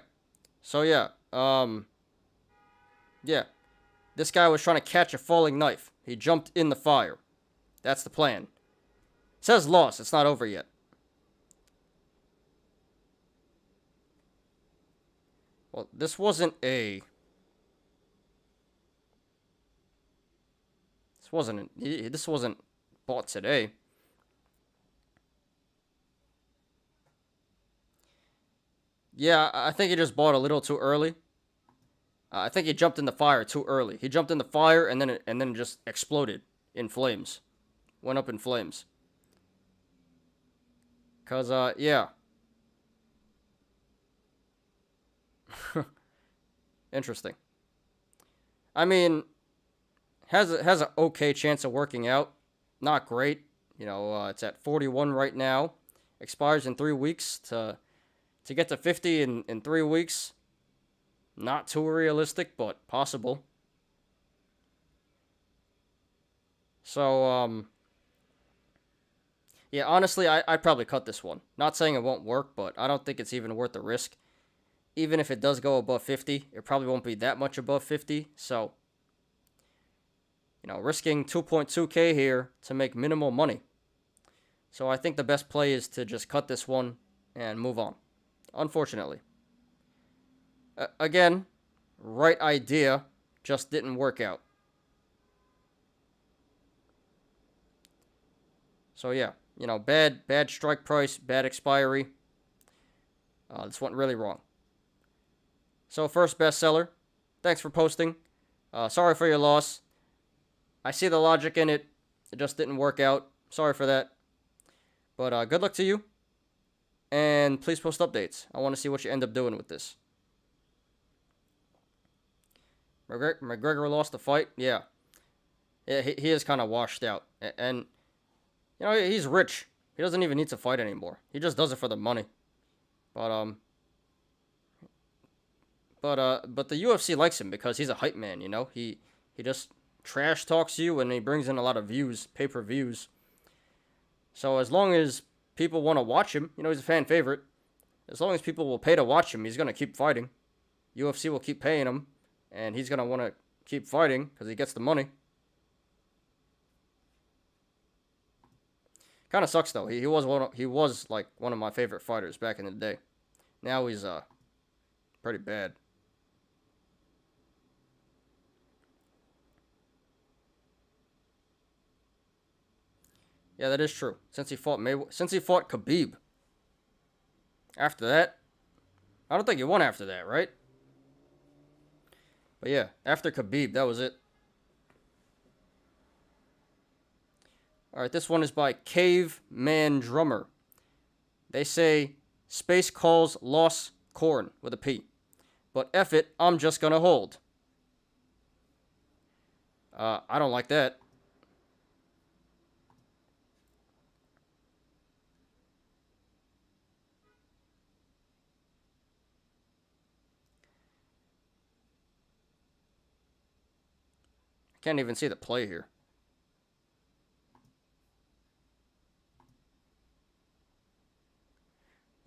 so yeah, this guy was trying to catch a falling knife. He jumped in the fire. That's the plan. It says loss, it's not over yet. Well, this wasn't bought today. Yeah, I think he just bought a little too early. I think he jumped in the fire too early. He jumped in the fire and then it just exploded in flames. Went up in flames. Cause yeah. Interesting. I mean, has an okay chance of working out. Not great. You know, it's at 41 right now. Expires in 3 weeks. To get to 50 in 3 weeks, not too realistic, but possible. So, yeah, honestly, I'd probably cut this one. Not saying it won't work, but I don't think it's even worth the risk. Even if it does go above 50, it probably won't be that much above 50, so, you know, risking 2.2K here to make minimal money. So I think the best play is to just cut this one and move on. Unfortunately. Again, right idea, just didn't work out. So yeah, you know, bad strike price, bad expiry. This went really wrong. So first bestseller, thanks for posting. Sorry for your loss. I see the logic in it. It just didn't work out. Sorry for that. But good luck to you. And please post updates. I want to see what you end up doing with this. McGregor lost the fight? Yeah. Yeah, he is kind of washed out. And, you know, he's rich. He doesn't even need to fight anymore. He just does it for the money. But the UFC likes him because he's a hype man, you know? He just trash talks you and he brings in a lot of views, pay-per-views. So as long as people want to watch him, you know, he's a fan favorite. As long as people will pay to watch him, he's going to keep fighting. UFC will keep paying him, and he's going to want to keep fighting because he gets the money. Kind of sucks though. He was like one of my favorite fighters back in the day. Now he's pretty bad. Yeah, that is true. Since he fought Khabib. After that, I don't think he won after that, right? But yeah, after Khabib, that was it. Alright, this one is by Caveman Drummer. They say, Space calls loss corn with a P. But F it, I'm just gonna hold. I don't like that. Can't even see the play here.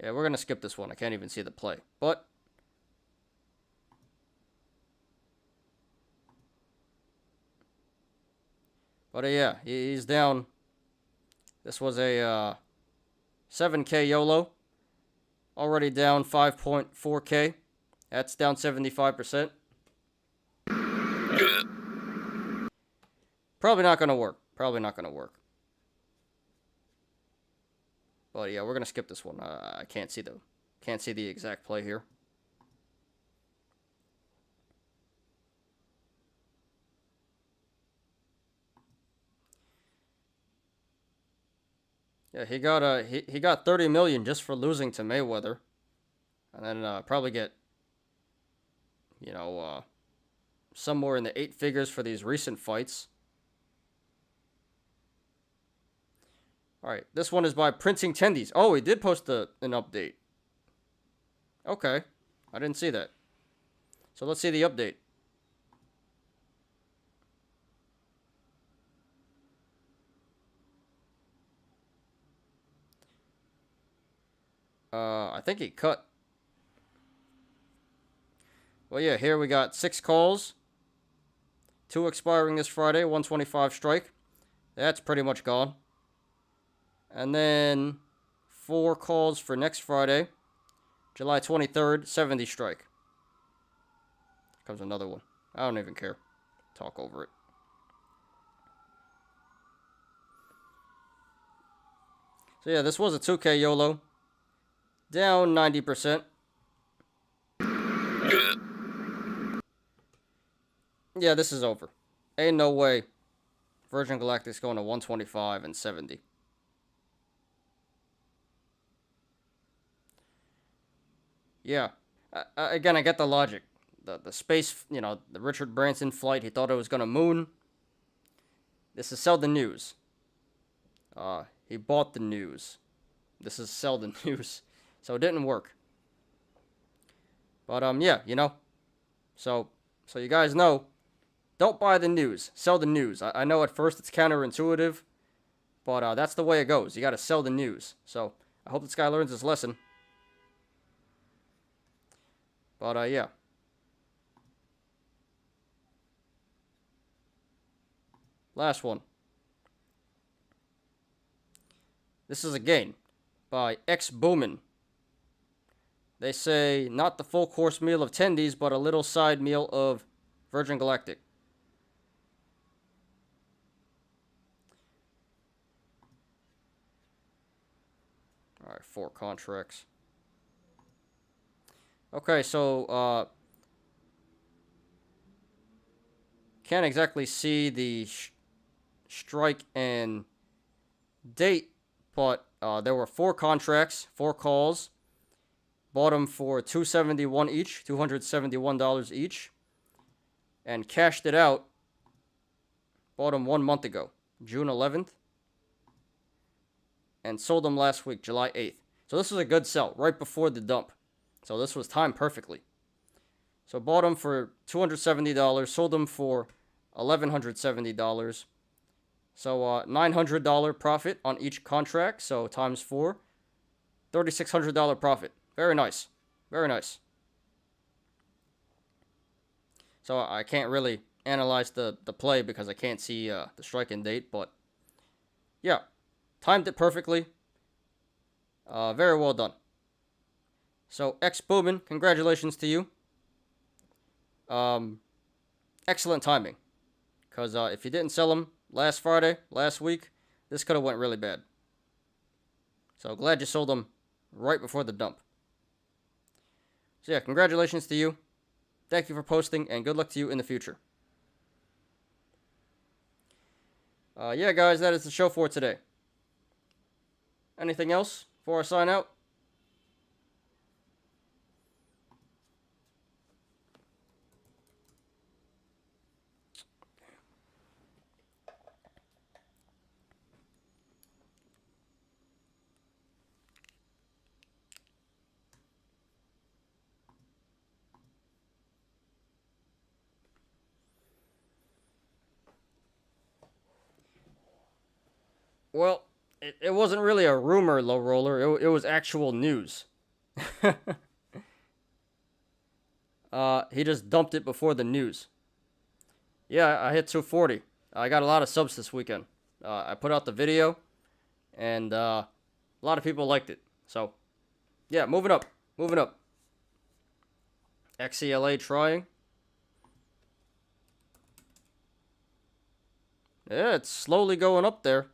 Yeah, we're going to skip this one. I can't even see the play. But yeah, he's down. This was a 7K YOLO. Already down 5.4K. That's down 75%.
Good.
Probably not going to work. Probably not going to work. But yeah, we're going to skip this one. I can't see the exact play here. Yeah, he got 30 million just for losing to Mayweather, and then probably get, you know, somewhere in the 8 figures for these recent fights. All right, this one is by Printing Tendies. Oh, he did post an update. Okay, I didn't see that. So let's see the update. I think he cut. Well, yeah, here we got 6 calls. 2 expiring this Friday, 125 strike. That's pretty much gone. And then 4 calls for next Friday, July 23rd, 70 strike. Comes another one. I don't even care. Talk over it. So yeah, this was a 2K YOLO. Down 90%.
Good.
Yeah, this is over. Ain't no way Virgin Galactic's going to 125 and 70. Yeah. Again, I get the logic. The space, you know, the Richard Branson flight, he thought it was going to moon. This is sell the news. He bought the news. This is sell the news. So it didn't work. But, yeah, you know. So you guys know, don't buy the news. Sell the news. I know at first it's counterintuitive, but that's the way it goes. You got to sell the news. So I hope this guy learns his lesson. But, yeah. Last one. This is a gain by X Boomin. They say not the full course meal of Tendies, but a little side meal of Virgin Galactic. Alright, 4 contracts. Okay, so, can't exactly see the strike and date, but there were 4 contracts, 4 calls. Bought them for $271 each, $271 each, and cashed it out. Bought them 1 month ago, June 11th, and sold them last week, July 8th. So this was a good sell, right before the dump. So this was timed perfectly. So bought them for $270, sold them for $1,170. So $900 profit on each contract, so times 4, $3,600 profit. Very nice. Very nice. So I can't really analyze the play because I can't see the strike-in date, but yeah, timed it perfectly. Very well done. So X Boomin, congratulations to you. Excellent timing, because if you didn't sell them last Friday, last week, this could have went really bad. So glad you sold them right before the dump. So yeah, congratulations to you. Thank you for posting, and good luck to you in the future. Yeah, guys, that is the show for today. Anything else before I sign out? Well, it wasn't really a rumor, low roller. It was actual news. He just dumped it before the news. Yeah, I hit 240. I got a lot of subs this weekend. I put out the video, and a lot of people liked it. So, yeah, moving up. Moving up. XELA trying. Yeah, it's slowly going up there.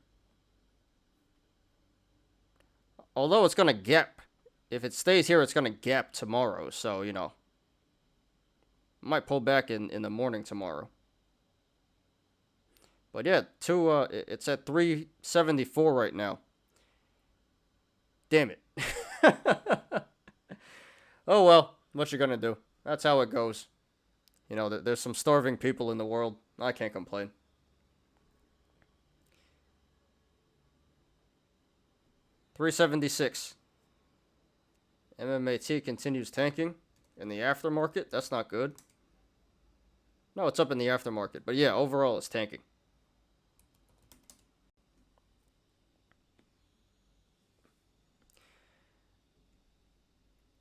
Although it's going to gap. If it stays here, it's going to gap tomorrow. So, you know. Might pull back in the morning tomorrow. But yeah, it's at 374 right now. Damn it. Oh well, what you gonna do? That's how it goes. You know, there's some starving people in the world. I can't complain. $376. MMAT continues tanking in the aftermarket. That's not good. No, it's up in the aftermarket. But yeah, overall it's tanking.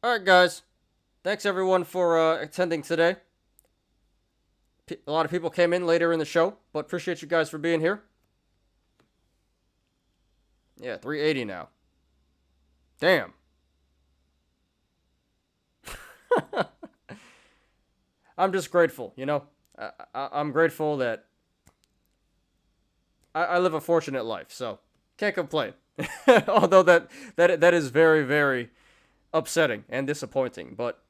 Alright, guys. Thanks, everyone, for attending today. A lot of people came in later in the show, but appreciate you guys for being here. Yeah, 380 now. Damn. I'm just grateful, you know? I'm grateful that I live a fortunate life, so can't complain. Although that is very, very upsetting and disappointing, but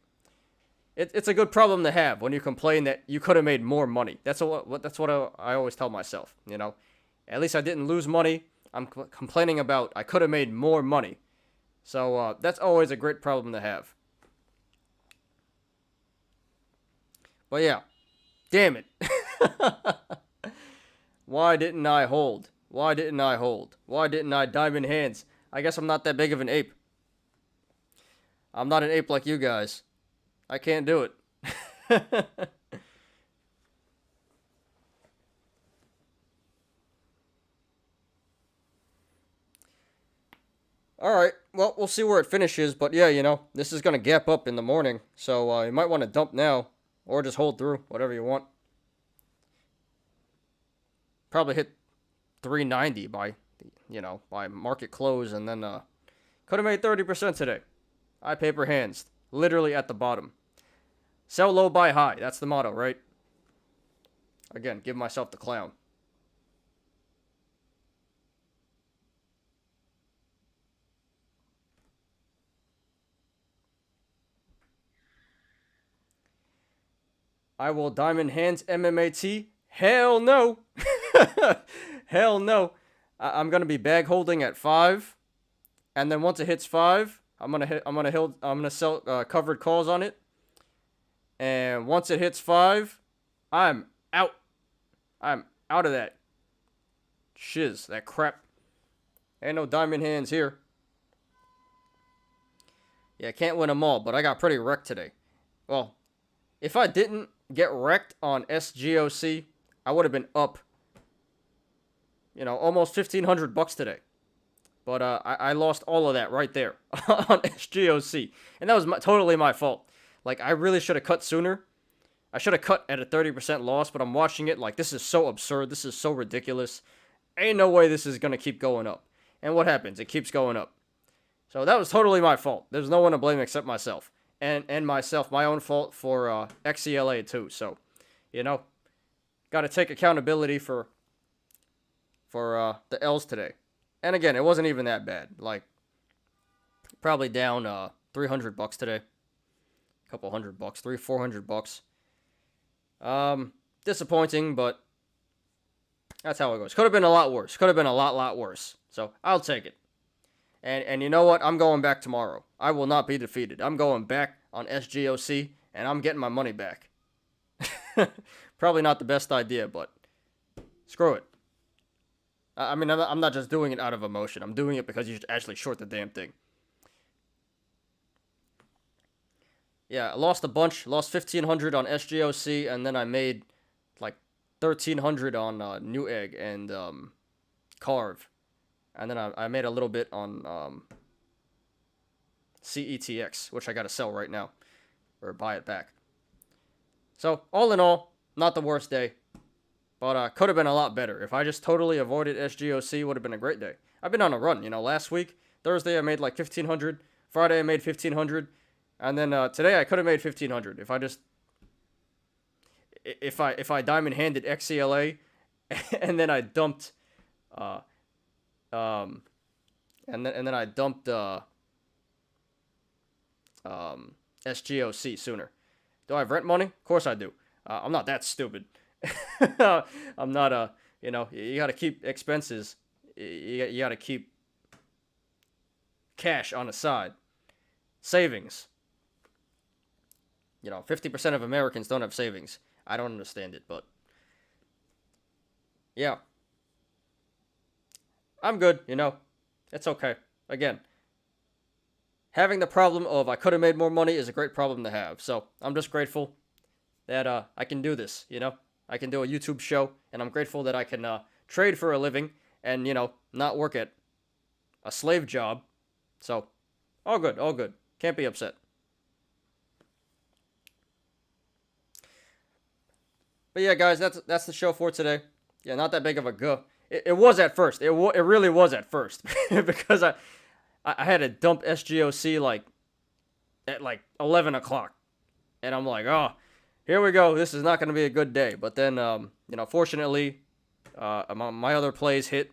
it's a good problem to have when you complain that you could have made more money. That's what I always tell myself, you know? At least I didn't lose money. I'm complaining about I could have made more money. So that's always a great problem to have. But yeah, damn it. Why didn't I hold? Why didn't I hold? Why didn't I diamond hands? I guess I'm not that big of an ape. I'm not an ape like you guys. I can't do it. Alright, well, we'll see where it finishes, but yeah, you know, this is going to gap up in the morning, so you might want to dump now, or just hold through, whatever you want. Probably hit 390 by, you know, by market close, and then could have made 30% today. I paper hands, literally at the bottom. Sell low, buy high, that's the motto, right? Again, give myself the clown. I will diamond hands MMAT. Hell no. Hell no. I'm gonna be bag holding at 5, and then once it hits 5, I'm gonna sell covered calls on it. And once it hits 5, I'm out. I'm out of that shiz, that crap. Ain't no diamond hands here. Yeah, can't win them all, but I got pretty wrecked today. Well, if I didn't get wrecked on SGOC, I would have been up, you know, almost $1,500 today. But I lost all of that right there on SGOC, and that was totally my fault. Like, I really should have cut sooner. I should have cut at a 30% loss, but I'm watching it like, this is so absurd. This is so ridiculous. Ain't no way this is going to keep going up. And what happens? It keeps going up. So that was totally my fault. There's no one to blame except myself. And myself, my own fault for XELA too. So, you know, got to take accountability for the L's today. And again, it wasn't even that bad. Like, probably down $300 today. A couple $100, $300-400. Disappointing, but that's how it goes. Could have been a lot worse. Could have been a lot worse. So I'll take it. And you know what? I'm going back tomorrow. I will not be defeated. I'm going back on SGOC, and I'm getting my money back. Probably not the best idea, but screw it. I mean, I'm not just doing it out of emotion. I'm doing it because you should actually short the damn thing. Yeah, I lost a bunch. Lost 1,500 on SGOC, and then I made like 1,300 on Newegg and Carve. And then I made a little bit on CETX, which I got to sell right now. Or buy it back. So, all in all, not the worst day. But could have been a lot better. If I just totally avoided SGOC, would have been a great day. I've been on a run, you know. Last week, Thursday, I made like 1,500. Friday, I made 1,500. And then today, I could have made 1,500. If I just... If I diamond-handed XELA, and then I dumped... and then I dumped SGOC sooner. Do I have rent money? Of course I do. I'm not that stupid. I'm not you know, you got to keep expenses. You got to keep cash on the side. Savings. 50% of Americans don't have savings. I don't understand it, but yeah. I'm good, It's okay. Again, having the problem of I could have made more money is a great problem to have. So I'm just grateful that I can do this, I can do a YouTube show, and I'm grateful that I can trade for a living and, not work at a slave job. So, all good, all good. Can't be upset. But yeah, guys, that's the show for today. Yeah, not that big of a go. It was at first. It really was at first. Because I had to dump SGOC at 11 o'clock. And I'm like, oh, here we go. This is not going to be a good day. But then, fortunately, my other plays hit.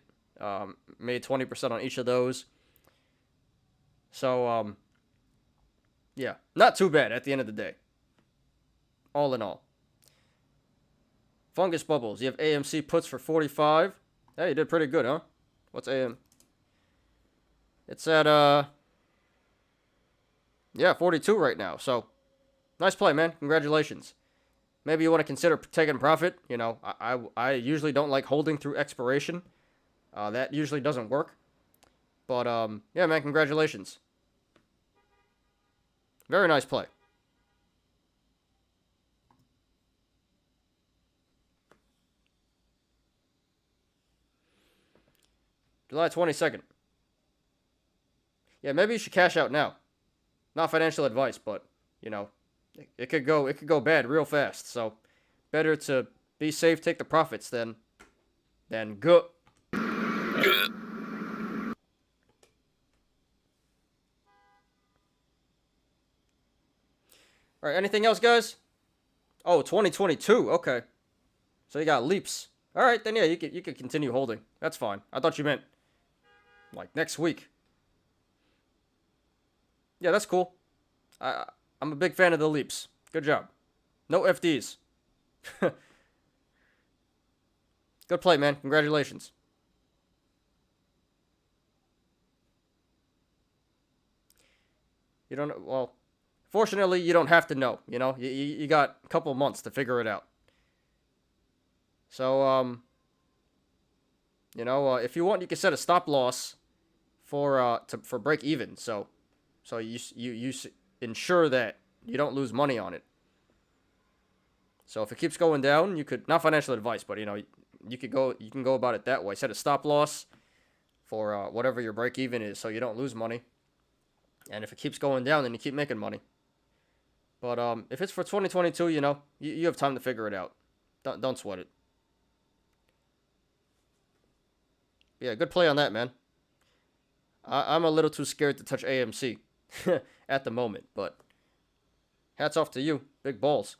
Made 20% on each of those. So, yeah, not too bad at the end of the day. All in all. Fungus Bubbles. You have AMC puts for 45. Hey, you did pretty good, huh? What's AM? It's at, 42 right now. So, nice play, man. Congratulations. Maybe you want to consider taking profit. I usually don't like holding through expiration. That usually doesn't work. But, yeah, man, congratulations. Very nice play. July 22nd. Yeah, maybe you should cash out now. Not financial advice, but, it could go bad real fast. So, better to be safe, take the profits than go.
Good.
All right, anything else, guys? Oh, 2022. Okay. So you got leaps. All right, then yeah, you could continue holding. That's fine. I thought you meant next week. Yeah, that's cool. I'm a big fan of the leaps. Good job. No FDs. Good play, man. Congratulations. You don't know, well, fortunately, you don't have to know, You got a couple months to figure it out. So, if you want, you can set a stop loss for break even. So you ensure that you don't lose money on it. So if it keeps going down, you could, not financial advice, but you can go about it that way. Set a stop loss for whatever your break even is, so you don't lose money. And if it keeps going down, then you keep making money. But if it's for 2022, you have time to figure it out. Don't sweat it. Yeah, good play on that, man. I'm a little too scared to touch AMC at the moment, but hats off to you. Big balls.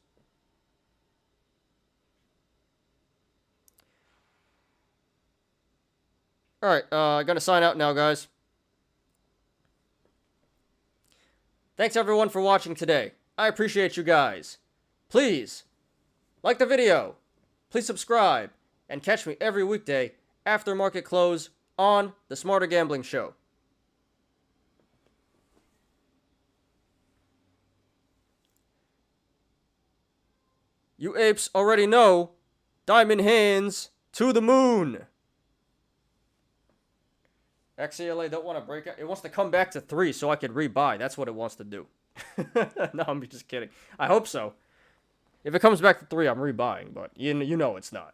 All right, I'm going to sign out now, guys. Thanks, everyone, for watching today. I appreciate you guys. Please, like the video. Please subscribe. And catch me every weekday after market close on The Smarter Gambling Show. You apes already know. Diamond hands to the moon. XELA don't want to break out. It wants to come back to 3 so I could rebuy. That's what it wants to do. No, I'm just kidding. I hope so. If it comes back to 3, I'm rebuying, but you know it's not.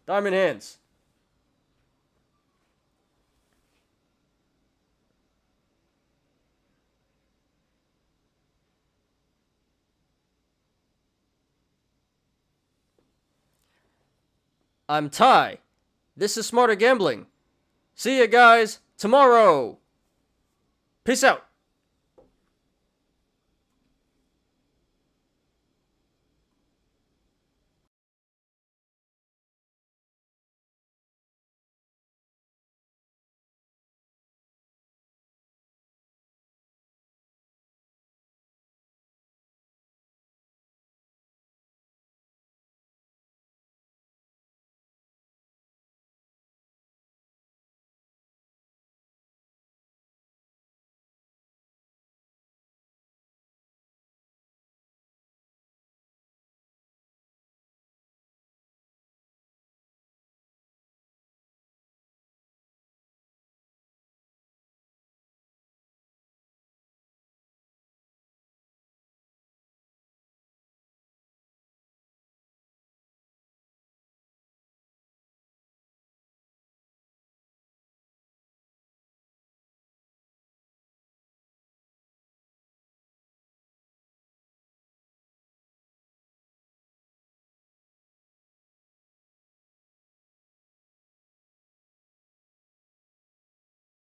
Diamond hands. I'm Ty. This is Smarter Gambling. See you guys tomorrow. Peace out.